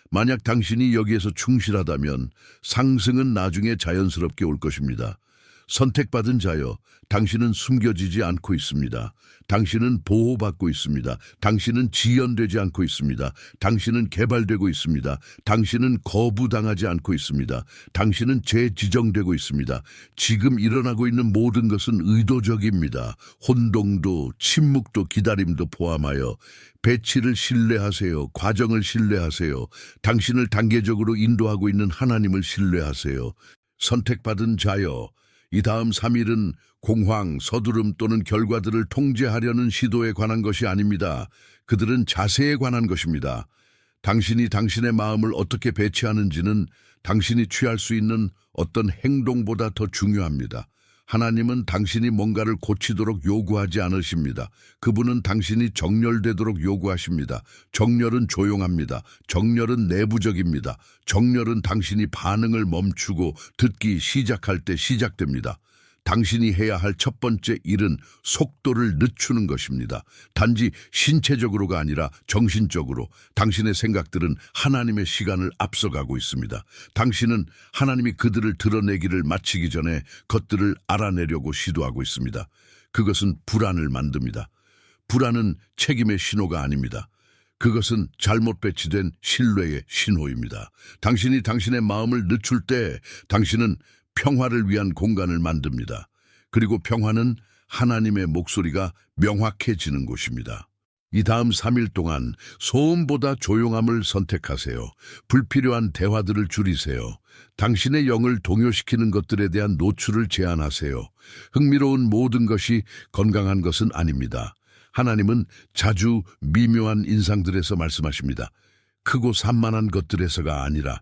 만약 당신이 여기에서 충실하다면 상승은 나중에 자연스럽게 올 것입니다. 선택받은 자여, 당신은 숨겨지지 않고 있습니다. 당신은 보호받고 있습니다. 당신은 지연되지 않고 있습니다. 당신은 개발되고 있습니다. 당신은 거부당하지 않고 있습니다. 당신은 재지정되고 있습니다. 지금 일어나고 있는 모든 것은 의도적입니다. 혼동도, 침묵도, 기다림도 포함하여 배치를 신뢰하세요. 과정을 신뢰하세요. 당신을 단계적으로 인도하고 있는 하나님을 신뢰하세요. 선택받은 자여, 이 다음 3일은 공황, 서두름 또는 결과들을 통제하려는 시도에 관한 것이 아닙니다. 그들은 자세에 관한 것입니다. 당신이 당신의 마음을 어떻게 배치하는지는 당신이 취할 수 있는 어떤 행동보다 더 중요합니다. 하나님은 당신이 뭔가를 고치도록 요구하지 않으십니다. 그분은 당신이 정렬되도록 요구하십니다. 정렬은 조용합니다. 정렬은 내부적입니다. 정렬은 당신이 반응을 멈추고 듣기 시작할 때 시작됩니다. 당신이 해야 할 첫 번째 일은 속도를 늦추는 것입니다. 단지 신체적으로가 아니라 정신적으로 당신의 생각들은 하나님의 시간을 앞서가고 있습니다. 당신은 하나님이 그들을 드러내기를 마치기 전에 것들을 알아내려고 시도하고 있습니다. 그것은 불안을 만듭니다. 불안은 책임의 신호가 아닙니다. 그것은 잘못 배치된 신뢰의 신호입니다. 당신이 당신의 마음을 늦출 때 당신은 평화를 위한 공간을 만듭니다. 그리고 평화는 하나님의 목소리가 명확해지는 곳입니다. 이 다음 3일 동안 소음보다 조용함을 선택하세요. 불필요한 대화들을 줄이세요. 당신의 영을 동요시키는 것들에 대한 노출을 제한하세요. 흥미로운 모든 것이 건강한 것은 아닙니다. 하나님은 자주 미묘한 인상들에서 말씀하십니다. 크고 산만한 것들에서가 아니라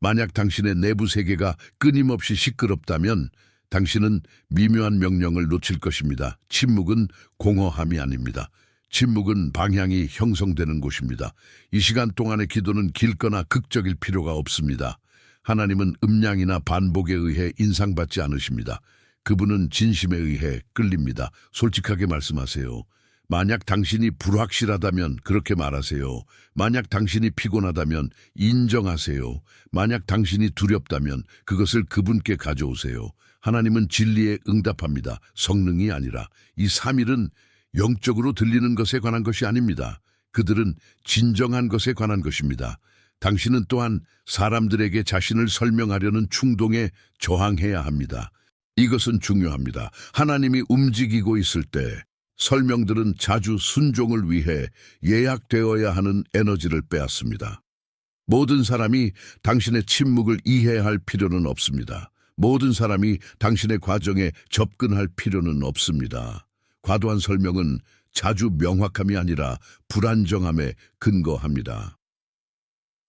만약 당신의 내부 세계가 끊임없이 시끄럽다면 당신은 미묘한 명령을 놓칠 것입니다. 침묵은 공허함이 아닙니다. 침묵은 방향이 형성되는 곳입니다. 이 시간 동안의 기도는 길거나 극적일 필요가 없습니다. 하나님은 음량이나 반복에 의해 인상받지 않으십니다. 그분은 진심에 의해 끌립니다. 솔직하게 말씀하세요. 만약 당신이 불확실하다면 그렇게 말하세요. 만약 당신이 피곤하다면 인정하세요. 만약 당신이 두렵다면 그것을 그분께 가져오세요. 하나님은 진리에 응답합니다. 성능이 아니라. 이 3일은 영적으로 들리는 것에 관한 것이 아닙니다. 그들은 진정한 것에 관한 것입니다. 당신은 또한 사람들에게 자신을 설명하려는 충동에 저항해야 합니다. 이것은 중요합니다. 하나님이 움직이고 있을 때 설명들은 자주 순종을 위해 예약되어야 하는 에너지를 빼앗습니다. 모든 사람이 당신의 침묵을 이해할 필요는 없습니다. 모든 사람이 당신의 과정에 접근할 필요는 없습니다. 과도한 설명은 자주 명확함이 아니라 불안정함에 근거합니다.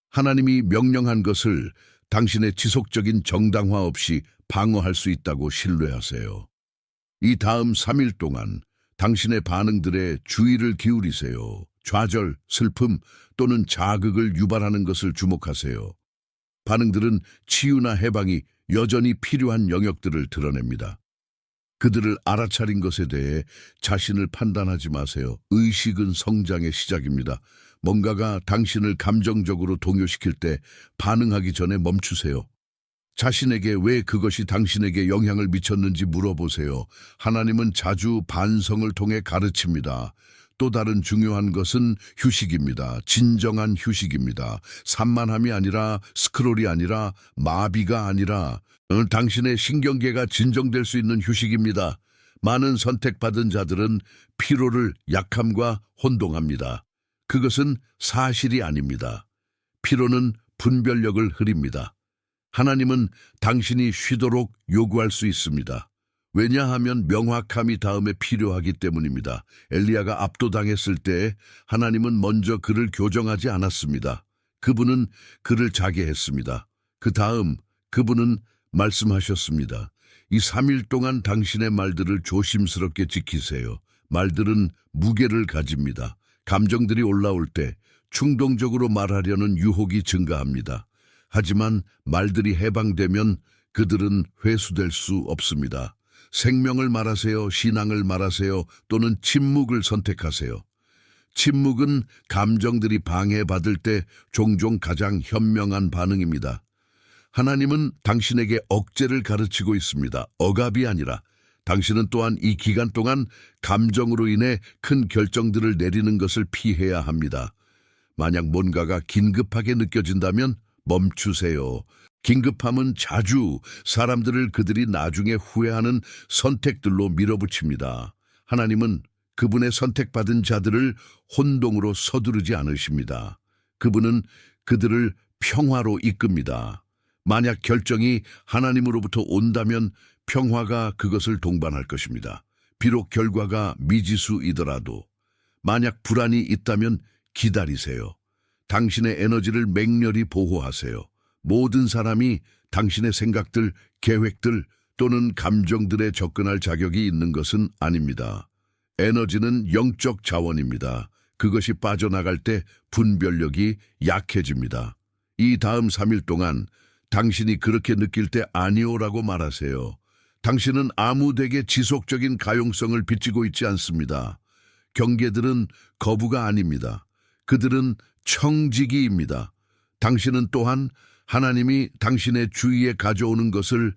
하나님이 명령한 것을 당신의 지속적인 정당화 없이 방어할 수 있다고 신뢰하세요. 이 다음 3일 동안 당신의 반응들에 주의를 기울이세요. 좌절, 슬픔 또는 자극을 유발하는 것을 주목하세요. 반응들은 치유나 해방이 여전히 필요한 영역들을 드러냅니다. 그들을 알아차린 것에 대해 자신을 판단하지 마세요. 의식은 성장의 시작입니다. 뭔가가 당신을 감정적으로 동요시킬 때 반응하기 전에 멈추세요. 자신에게 왜 그것이 당신에게 영향을 미쳤는지 물어보세요. 하나님은 자주 반성을 통해 가르칩니다. 또 다른 중요한 것은 휴식입니다. 진정한 휴식입니다. 산만함이 아니라 스크롤이 아니라 마비가 아니라 당신의 신경계가 진정될 수 있는 휴식입니다. 많은 선택받은 자들은 피로를 약함과 혼동합니다. 그것은 사실이 아닙니다. 피로는 분별력을 흐립니다. 하나님은 당신이 쉬도록 요구할 수 있습니다. 왜냐하면 명확함이 다음에 필요하기 때문입니다. 엘리야가 압도당했을 때 하나님은 먼저 그를 교정하지 않았습니다. 그분은 그를 자게 했습니다. 그 다음 그분은 말씀하셨습니다. 이 3일 동안 당신의 말들을 조심스럽게 지키세요. 말들은 무게를 가집니다. 감정들이 올라올 때 충동적으로 말하려는 유혹이 증가합니다. 하지만 말들이 해방되면 그들은 회수될 수 없습니다. 생명을 말하세요, 신앙을 말하세요, 또는 침묵을 선택하세요. 침묵은 감정들이 방해받을 때 종종 가장 현명한 반응입니다. 하나님은 당신에게 억제를 가르치고 있습니다. 억압이 아니라. 당신은 또한 이 기간 동안 감정으로 인해 큰 결정들을 내리는 것을 피해야 합니다. 만약 뭔가가 긴급하게 느껴진다면 멈추세요. 긴급함은 자주 사람들을 그들이 나중에 후회하는 선택들로 밀어붙입니다. 하나님은 그분의 선택받은 자들을 혼동으로 서두르지 않으십니다. 그분은 그들을 평화로 이끕니다. 만약 결정이 하나님으로부터 온다면 평화가 그것을 동반할 것입니다. 비록 결과가 미지수이더라도 만약 불안이 있다면 기다리세요. 당신의 에너지를 맹렬히 보호하세요. 모든 사람이 당신의 생각들, 계획들 또는 감정들에 접근할 자격이 있는 것은 아닙니다. 에너지는 영적 자원입니다. 그것이 빠져나갈 때 분별력이 약해집니다. 이 다음 3일 동안 당신이 그렇게 느낄 때 아니오라고 말하세요. 당신은 아무데게 지속적인 가용성을 빚지고 있지 않습니다. 경계들은 거부가 아닙니다. 그들은 청지기입니다. 당신은 또한 하나님이 당신의 주위에 가져오는 것을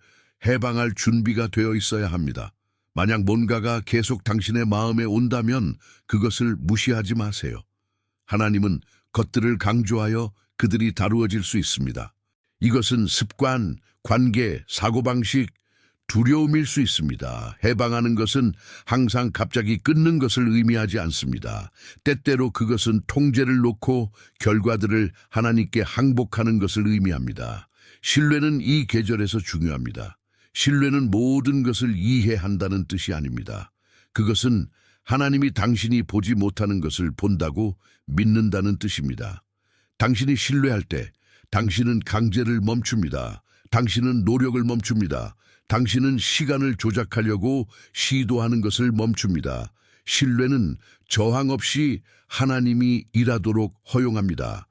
해방할 준비가 되어 있어야 합니다. 만약 뭔가가 계속 당신의 마음에 온다면 그것을 무시하지 마세요. 하나님은 것들을 강조하여 그들이 다루어질 수 있습니다. 이것은 습관, 관계, 사고방식, 두려움일 수 있습니다. 해방하는 것은 항상 갑자기 끊는 것을 의미하지 않습니다. 때때로 그것은 통제를 놓고 결과들을 하나님께 항복하는 것을 의미합니다. 신뢰는 이 계절에서 중요합니다. 신뢰는 모든 것을 이해한다는 뜻이 아닙니다. 그것은 하나님이 당신이 보지 못하는 것을 본다고 믿는다는 뜻입니다. 당신이 신뢰할 때 당신은 강제를 멈춥니다. 당신은 노력을 멈춥니다. 당신은 시간을 조작하려고 시도하는 것을 멈춥니다. 신뢰는 저항 없이 하나님이 일하도록 허용합니다.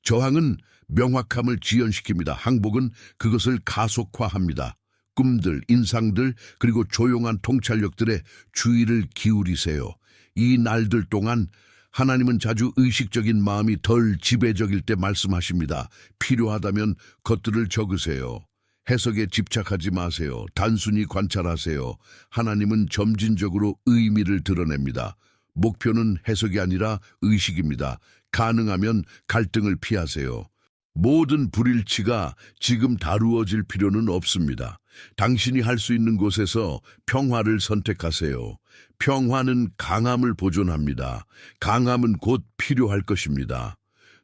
저항은 명확함을 지연시킵니다. 항복은 그것을 가속화합니다. 꿈들, 인상들, 그리고 조용한 통찰력들에 주의를 기울이세요. 이 날들 동안 하나님은 자주 의식적인 마음이 덜 지배적일 때 말씀하십니다. 필요하다면 것들을 적으세요. 해석에 집착하지 마세요. 단순히 관찰하세요. 하나님은 점진적으로 의미를 드러냅니다. 목표는 해석이 아니라 의식입니다. 가능하면 갈등을 피하세요. 모든 불일치가 지금 다루어질 필요는 없습니다. 당신이 할 수 있는 곳에서 평화를 선택하세요. 평화는 강함을 보존합니다. 강함은 곧 필요할 것입니다.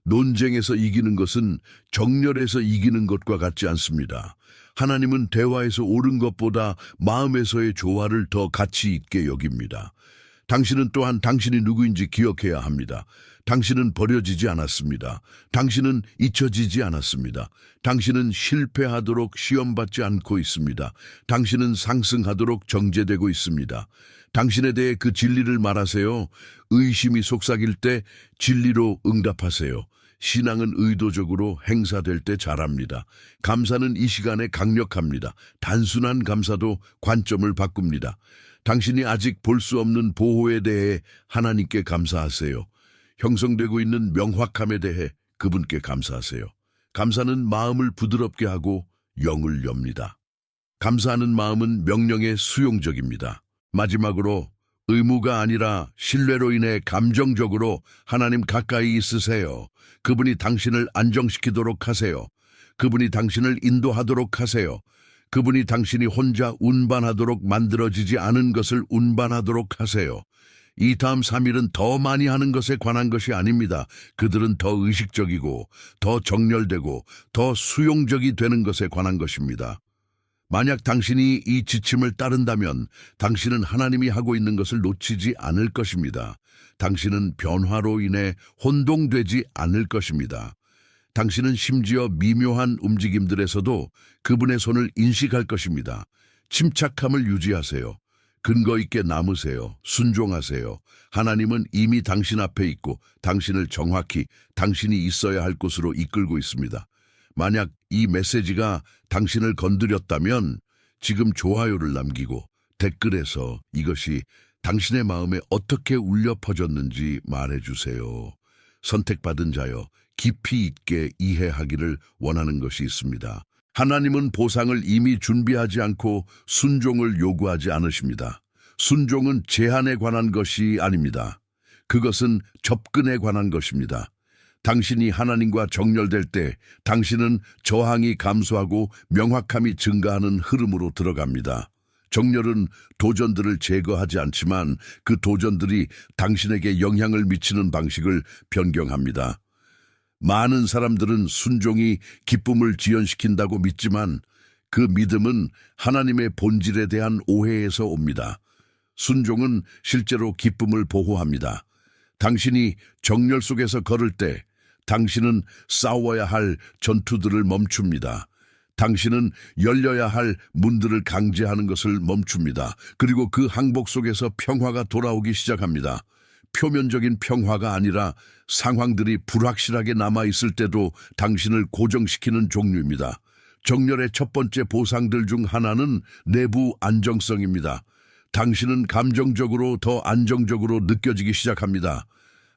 논쟁에서 이기는 것은 정렬에서 이기는 것과 같지 않습니다. 하나님은 대화에서 옳은 것보다 마음에서의 조화를 더 가치 있게 여깁니다. 당신은 또한 당신이 누구인지 기억해야 합니다. 당신은 버려지지 않았습니다. 당신은 잊혀지지 않았습니다. 당신은 실패하도록 시험받지 않고 있습니다. 당신은 상승하도록 정죄되고 있습니다. 당신에 대해 그 진리를 말하세요. 의심이 속삭일 때 진리로 응답하세요. 신앙은 의도적으로 행사될 때 잘합니다. 감사는 이 시간에 강력합니다. 단순한 감사도 관점을 바꿉니다. 당신이 아직 볼 수 없는 보호에 대해 하나님께 감사하세요. 형성되고 있는 명확함에 대해 그분께 감사하세요. 감사는 마음을 부드럽게 하고 영을 엽니다. 감사하는 마음은 명령에 수용적입니다. 마지막으로 의무가 아니라 신뢰로 인해 감정적으로 하나님 가까이 있으세요. 그분이 당신을 안정시키도록 하세요. 그분이 당신을 인도하도록 하세요. 그분이 당신이 혼자 운반하도록 만들어지지 않은 것을 운반하도록 하세요. 이 다음 3일은 더 많이 하는 것에 관한 것이 아닙니다. 그들은 더 의식적이고 더 정렬되고 더 수용적이 되는 것에 관한 것입니다. 만약 당신이 이 지침을 따른다면 당신은 하나님이 하고 있는 것을 놓치지 않을 것입니다. 당신은 변화로 인해 혼동되지 않을 것입니다. 당신은 심지어 미묘한 움직임들에서도 그분의 손을 인식할 것입니다. 침착함을 유지하세요. 근거 있게 남으세요. 순종하세요. 하나님은 이미 당신 앞에 있고 당신을 정확히 당신이 있어야 할 곳으로 이끌고 있습니다. 만약 이 메시지가 당신을 건드렸다면 지금 좋아요를 남기고 댓글에서 이것이 당신의 마음에 어떻게 울려 퍼졌는지 말해주세요. 선택받은 자여, 깊이 있게 이해하기를 원하는 것이 있습니다. 하나님은 보상을 이미 준비하지 않고 순종을 요구하지 않으십니다. 순종은 제한에 관한 것이 아닙니다. 그것은 접근에 관한 것입니다. 당신이 하나님과 정렬될 때 당신은 저항이 감소하고 명확함이 증가하는 흐름으로 들어갑니다. 정렬은 도전들을 제거하지 않지만 그 도전들이 당신에게 영향을 미치는 방식을 변경합니다. 많은 사람들은 순종이 기쁨을 지연시킨다고 믿지만 그 믿음은 하나님의 본질에 대한 오해에서 옵니다. 순종은 실제로 기쁨을 보호합니다. 당신이 정렬 속에서 걸을 때 당신은 싸워야 할 전투들을 멈춥니다. 당신은 열려야 할 문들을 강제하는 것을 멈춥니다. 그리고 그 항복 속에서 평화가 돌아오기 시작합니다. 표면적인 평화가 아니라 상황들이 불확실하게 남아있을 때도 당신을 고정시키는 종류입니다. 정렬의 첫 번째 보상들 중 하나는 내부 안정성입니다. 당신은 감정적으로 더 안정적으로 느껴지기 시작합니다.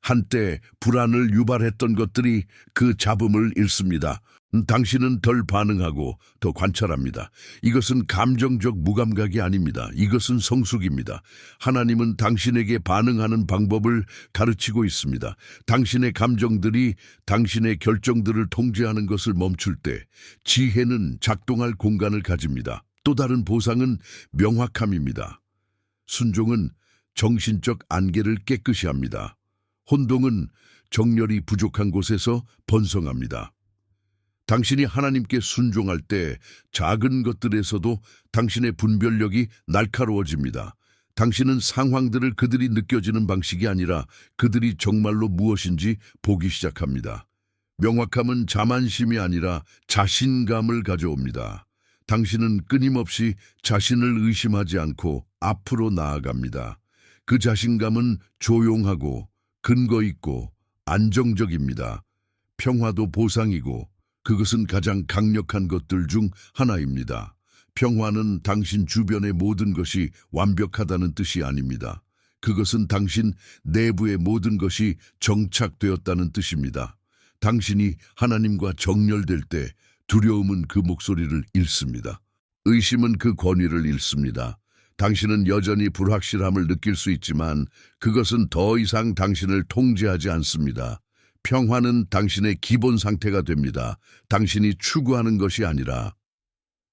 한때 불안을 유발했던 것들이 그 잡음을 잃습니다. 당신은 덜 반응하고 더 관찰합니다. 이것은 감정적 무감각이 아닙니다. 이것은 성숙입니다. 하나님은 당신에게 반응하는 방법을 가르치고 있습니다. 당신의 감정들이 당신의 결정들을 통제하는 것을 멈출 때 지혜는 작동할 공간을 가집니다. 또 다른 보상은 명확함입니다. 순종은 정신적 안개를 깨끗이 합니다. 혼동은 정렬이 부족한 곳에서 번성합니다. 당신이 하나님께 순종할 때 작은 것들에서도 당신의 분별력이 날카로워집니다. 당신은 상황들을 그들이 느껴지는 방식이 아니라 그들이 정말로 무엇인지 보기 시작합니다. 명확함은 자만심이 아니라 자신감을 가져옵니다. 당신은 끊임없이 자신을 의심하지 않고 앞으로 나아갑니다. 그 자신감은 조용하고 근거 있고 안정적입니다. 평화도 보상이고 그것은 가장 강력한 것들 중 하나입니다. 평화는 당신 주변의 모든 것이 완벽하다는 뜻이 아닙니다. 그것은 당신 내부의 모든 것이 정착되었다는 뜻입니다. 당신이 하나님과 정렬될 때 두려움은 그 목소리를 잃습니다. 의심은 그 권위를 잃습니다. 당신은 여전히 불확실함을 느낄 수 있지만 그것은 더 이상 당신을 통제하지 않습니다. 평화는 당신의 기본 상태가 됩니다. 당신이 추구하는 것이 아니라.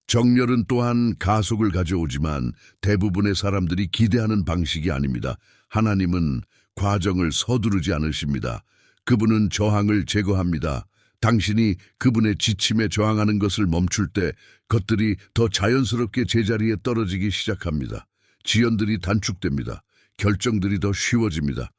정렬은 또한 가속을 가져오지만 대부분의 사람들이 기대하는 방식이 아닙니다. 하나님은 과정을 서두르지 않으십니다. 그분은 저항을 제거합니다. 당신이 그분의 지침에 저항하는 것을 멈출 때 것들이 더 자연스럽게 제자리에 떨어지기 시작합니다. 지연들이 단축됩니다. 결정들이 더 쉬워집니다.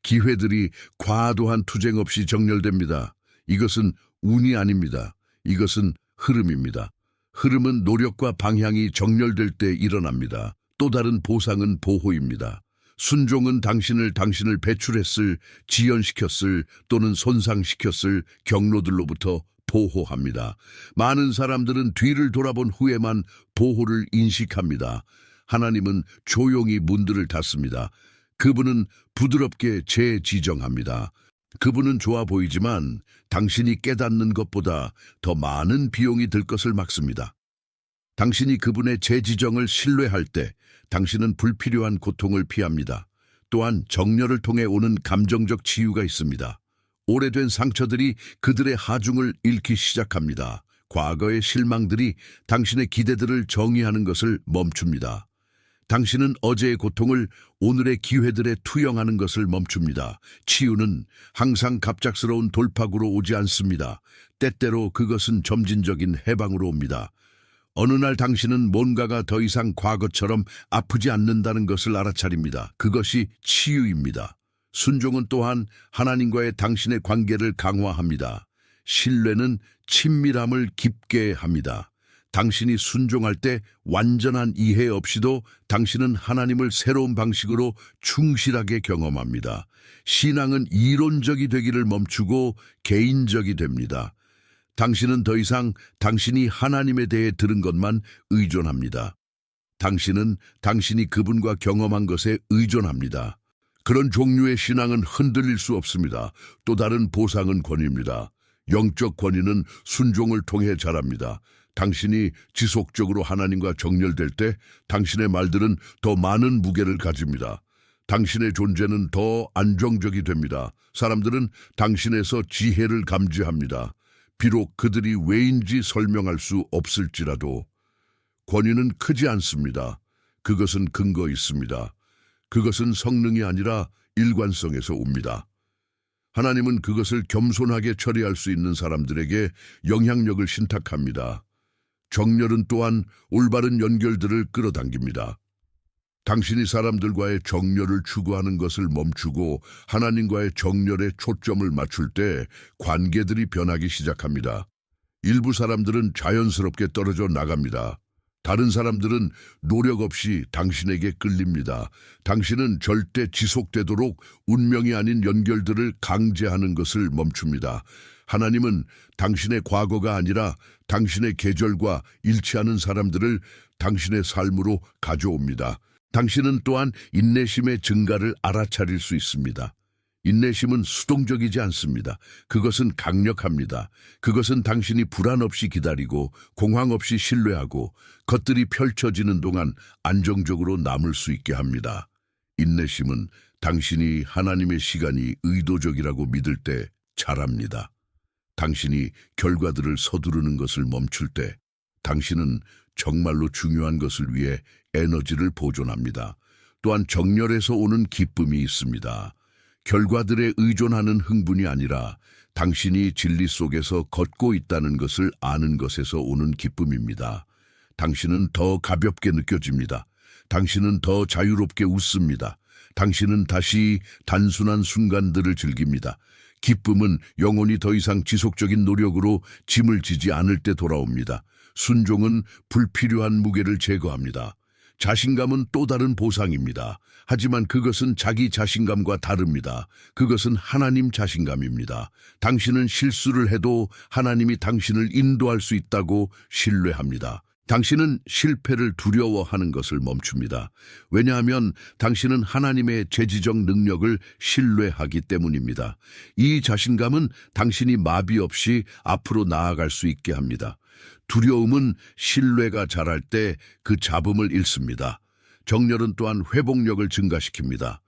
기회들이 과도한 투쟁 없이 정렬됩니다. 이것은 운이 아닙니다. 이것은 흐름입니다. 흐름은 노력과 방향이 정렬될 때 일어납니다. 또 다른 보상은 보호입니다. 순종은 당신을 배출했을, 지연시켰을 또는 손상시켰을 경로들로부터 보호합니다. 많은 사람들은 뒤를 돌아본 후에만 보호를 인식합니다. 하나님은 조용히 문들을 닫습니다. 그분은 부드럽게 재지정합니다. 그분은 좋아 보이지만 당신이 깨닫는 것보다 더 많은 비용이 들 것을 막습니다. 당신이 그분의 재지정을 신뢰할 때 당신은 불필요한 고통을 피합니다. 또한 정렬을 통해 오는 감정적 치유가 있습니다. 오래된 상처들이 그들의 하중을 잃기 시작합니다. 과거의 실망들이 당신의 기대들을 정의하는 것을 멈춥니다. 당신은 어제의 고통을 오늘의 기회들에 투영하는 것을 멈춥니다. 치유는 항상 갑작스러운 돌파구로 오지 않습니다. 때때로 그것은 점진적인 해방으로 옵니다. 어느 날 당신은 뭔가가 더 이상 과거처럼 아프지 않는다는 것을 알아차립니다. 그것이 치유입니다. 순종은 또한 하나님과의 당신의 관계를 강화합니다. 신뢰는 친밀함을 깊게 합니다. 당신이 순종할 때 완전한 이해 없이도 당신은 하나님을 새로운 방식으로 충실하게 경험합니다. 신앙은 이론적이 되기를 멈추고 개인적이 됩니다. 당신은 더 이상 당신이 하나님에 대해 들은 것만 의존합니다. 당신은 당신이 그분과 경험한 것에 의존합니다. 그런 종류의 신앙은 흔들릴 수 없습니다. 또 다른 보상은 권위입니다. 영적 권위는 순종을 통해 자랍니다. 당신이 지속적으로 하나님과 정렬될 때 당신의 말들은 더 많은 무게를 가집니다. 당신의 존재는 더 안정적이 됩니다. 사람들은 당신에서 지혜를 감지합니다. 비록 그들이 왜인지 설명할 수 없을지라도 권위는 크지 않습니다. 그것은 근거 있습니다. 그것은 성능이 아니라 일관성에서 옵니다. 하나님은 그것을 겸손하게 처리할 수 있는 사람들에게 영향력을 신탁합니다. 정렬은 또한 올바른 연결들을 끌어당깁니다. 당신이 사람들과의 정렬을 추구하는 것을 멈추고 하나님과의 정렬에 초점을 맞출 때 관계들이 변하기 시작합니다. 일부 사람들은 자연스럽게 떨어져 나갑니다. 다른 사람들은 노력 없이 당신에게 끌립니다. 당신은 절대 지속되도록 운명이 아닌 연결들을 강제하는 것을 멈춥니다. 하나님은 당신의 과거가 아니라 당신의 계절과 일치하는 사람들을 당신의 삶으로 가져옵니다. 당신은 또한 인내심의 증가를 알아차릴 수 있습니다. 인내심은 수동적이지 않습니다. 그것은 강력합니다. 그것은 당신이 불안 없이 기다리고 공황 없이 신뢰하고 것들이 펼쳐지는 동안 안정적으로 남을 수 있게 합니다. 인내심은 당신이 하나님의 시간이 의도적이라고 믿을 때 자랍니다. 당신이 결과들을 서두르는 것을 멈출 때 당신은 정말로 중요한 것을 위해 에너지를 보존합니다. 또한 정렬에서 오는 기쁨이 있습니다. 결과들에 의존하는 흥분이 아니라 당신이 진리 속에서 걷고 있다는 것을 아는 것에서 오는 기쁨입니다. 당신은 더 가볍게 느껴집니다. 당신은 더 자유롭게 웃습니다. 당신은 다시 단순한 순간들을 즐깁니다. 기쁨은 영혼이 더 이상 지속적인 노력으로 짐을 지지 않을 때 돌아옵니다. 순종은 불필요한 무게를 제거합니다. 자신감은 또 다른 보상입니다. 하지만 그것은 자기 자신감과 다릅니다. 그것은 하나님 자신감입니다. 당신은 실수를 해도 하나님이 당신을 인도할 수 있다고 신뢰합니다. 당신은 실패를 두려워하는 것을 멈춥니다. 왜냐하면 당신은 하나님의 제지적 능력을 신뢰하기 때문입니다. 이 자신감은 당신이 마비 없이 앞으로 나아갈 수 있게 합니다. 두려움은 신뢰가 자랄 때 그 잡음을 잃습니다. 정열은 또한 회복력을 증가시킵니다.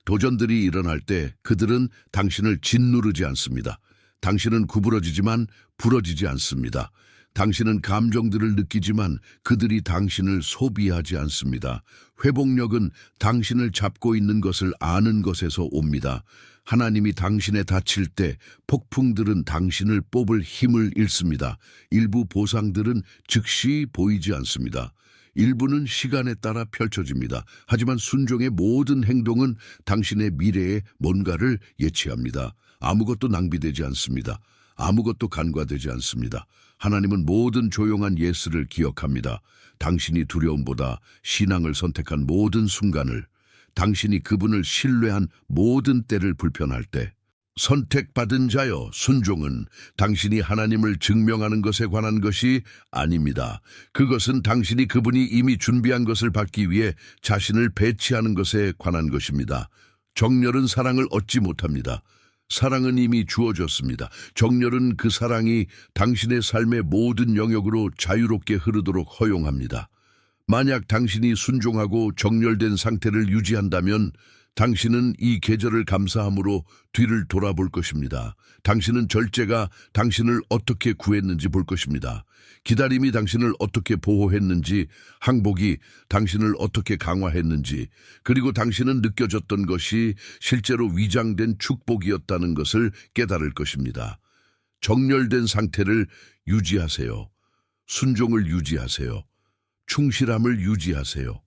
도전들이 일어날 때 그들은 당신을 짓누르지 않습니다. 당신은 구부러지지만 부러지지 않습니다. 당신은 감정들을 느끼지만 그들이 당신을 소비하지 않습니다. 회복력은 당신을 잡고 있는 것을 아는 것에서 옵니다. 하나님이 당신에 닫힐 때 폭풍들은 당신을 뽑을 힘을 잃습니다. 일부 보상들은 즉시 보이지 않습니다. 일부는 시간에 따라 펼쳐집니다. 하지만 순종의 모든 행동은 당신의 미래에 뭔가를 예치합니다. 아무것도 낭비되지 않습니다. 아무것도 간과되지 않습니다. 하나님은 모든 조용한 예스를 기억합니다. 당신이 두려움보다 신앙을 선택한 모든 순간을, 당신이 그분을 신뢰한 모든 때를 불편할 때, 선택받은 자여 순종은 당신이 하나님을 증명하는 것에 관한 것이 아닙니다. 그것은 당신이 그분이 이미 준비한 것을 받기 위해 자신을 배치하는 것에 관한 것입니다. 정열은 사랑을 얻지 못합니다. 사랑은 이미 주어졌습니다. 정열은 그 사랑이 당신의 삶의 모든 영역으로 자유롭게 흐르도록 허용합니다. 만약 당신이 순종하고 정열된 상태를 유지한다면 당신은 이 계절을 감사함으로 뒤를 돌아볼 것입니다. 당신은 절제가 당신을 어떻게 구했는지 볼 것입니다. 기다림이 당신을 어떻게 보호했는지, 항복이 당신을 어떻게 강화했는지, 그리고 당신은 느껴졌던 것이 실제로 위장된 축복이었다는 것을 깨달을 것입니다. 정렬된 상태를 유지하세요. 순종을 유지하세요. 충실함을 유지하세요.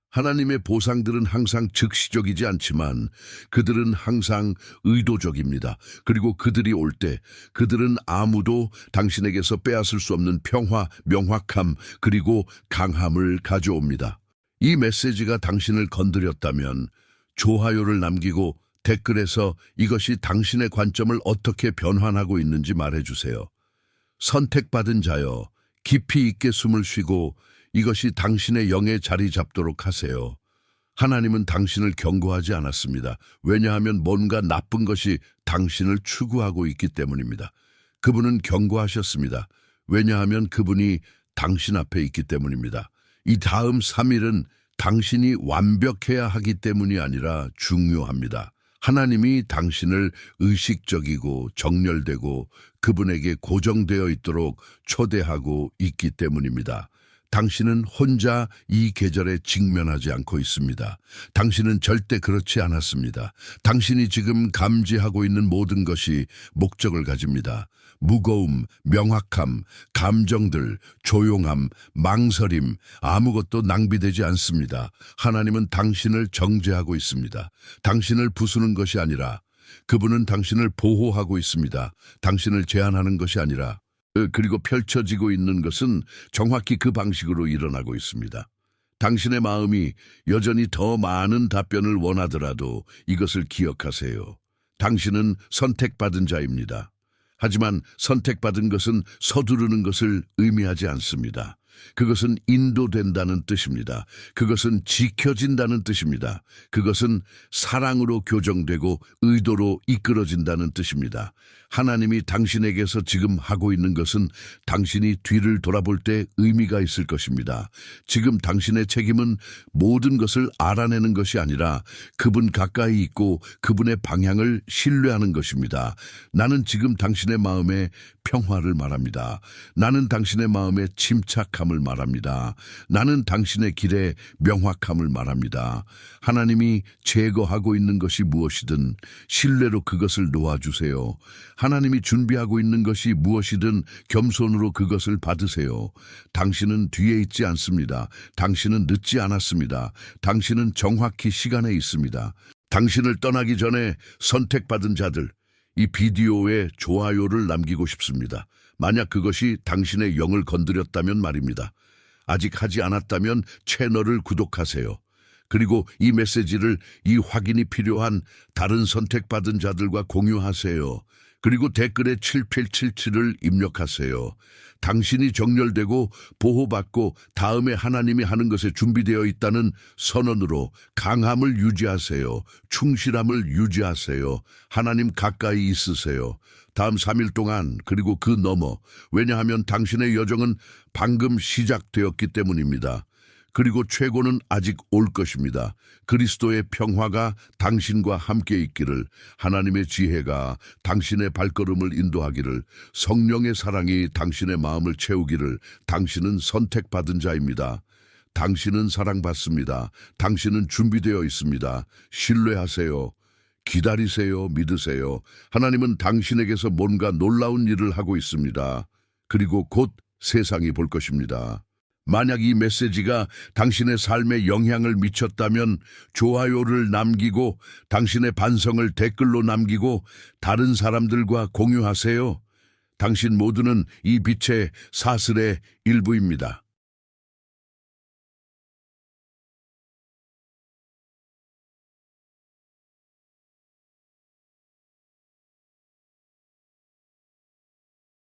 하나님의 보상들은 항상 즉시적이지 않지만 그들은 항상 의도적입니다. 그리고 그들이 올 때 그들은 아무도 당신에게서 빼앗을 수 없는 평화, 명확함, 그리고 강함을 가져옵니다. 이 메시지가 당신을 건드렸다면 좋아요를 남기고 댓글에서 이것이 당신의 관점을 어떻게 변환하고 있는지 말해주세요. 선택받은 자여, 깊이 있게 숨을 쉬고 이것이 당신의 영에 자리 잡도록 하세요. 하나님은 당신을 경고하지 않았습니다. 왜냐하면 뭔가 나쁜 것이 당신을 추구하고 있기 때문입니다. 그분은 경고하셨습니다. 왜냐하면 그분이 당신 앞에 있기 때문입니다. 이 다음 3일은 당신이 완벽해야 하기 때문이 아니라 중요합니다. 하나님이 당신을 의식적이고 정렬되고 그분에게 고정되어 있도록 초대하고 있기 때문입니다. 당신은 혼자 이 계절에 직면하지 않고 있습니다. 당신은 절대 그렇지 않았습니다. 당신이 지금 감지하고 있는 모든 것이 목적을 가집니다. 무거움, 명확함, 감정들, 조용함, 망설임, 아무것도 낭비되지 않습니다. 하나님은 당신을 정죄하고 있습니다. 당신을 부수는 것이 아니라 그분은 당신을 보호하고 있습니다. 당신을 제한하는 것이 아니라 그리고 펼쳐지고 있는 것은 정확히 그 방식으로 일어나고 있습니다. 당신의 마음이 여전히 더 많은 답변을 원하더라도 이것을 기억하세요. 당신은 선택받은 자입니다. 하지만 선택받은 것은 서두르는 것을 의미하지 않습니다. 그것은 인도된다는 뜻입니다. 그것은 지켜진다는 뜻입니다. 그것은 사랑으로 교정되고 의도로 이끌어진다는 뜻입니다. 하나님이 당신에게서 지금 하고 있는 것은 당신이 뒤를 돌아볼 때 의미가 있을 것입니다. 지금 당신의 책임은 모든 것을 알아내는 것이 아니라 그분 가까이 있고 그분의 방향을 신뢰하는 것입니다. 나는 지금 당신의 마음에 평화를 말합니다. 나는 당신의 마음에 침착함을 말합니다. 나는 당신의 길에 명확함을 말합니다. 하나님이 제거하고 있는 것이 무엇이든 신뢰로 그것을 놓아주세요. 하나님이 준비하고 있는 것이 무엇이든 겸손으로 그것을 받으세요. 당신은 뒤에 있지 않습니다. 당신은 늦지 않았습니다. 당신은 정확히 시간에 있습니다. 당신을 떠나기 전에 선택받은 자들, 이 비디오에 좋아요를 남기고 싶습니다. 만약 그것이 당신의 영을 건드렸다면 말입니다. 아직 하지 않았다면 채널을 구독하세요. 그리고 이 메시지를 이 확인이 필요한 다른 선택받은 자들과 공유하세요. 그리고 댓글에 7877을 입력하세요. 당신이 정렬되고 보호받고 다음에 하나님이 하는 것에 준비되어 있다는 선언으로 강함을 유지하세요. 충실함을 유지하세요. 하나님 가까이 있으세요. 다음 3일 동안 그리고 그 너머, 왜냐하면 당신의 여정은 방금 시작되었기 때문입니다. 그리고 최고는 아직 올 것입니다. 그리스도의 평화가 당신과 함께 있기를, 하나님의 지혜가 당신의 발걸음을 인도하기를, 성령의 사랑이 당신의 마음을 채우기를. 당신은 선택받은 자입니다. 당신은 사랑받습니다. 당신은 준비되어 있습니다. 신뢰하세요. 기다리세요. 믿으세요. 하나님은 당신에게서 뭔가 놀라운 일을 하고 있습니다. 그리고 곧 세상이 볼 것입니다. 만약 이 메시지가 당신의 삶에 영향을 미쳤다면 좋아요를 남기고 당신의 반성을 댓글로 남기고 다른 사람들과 공유하세요. 당신 모두는 이 빛의 사슬의 일부입니다.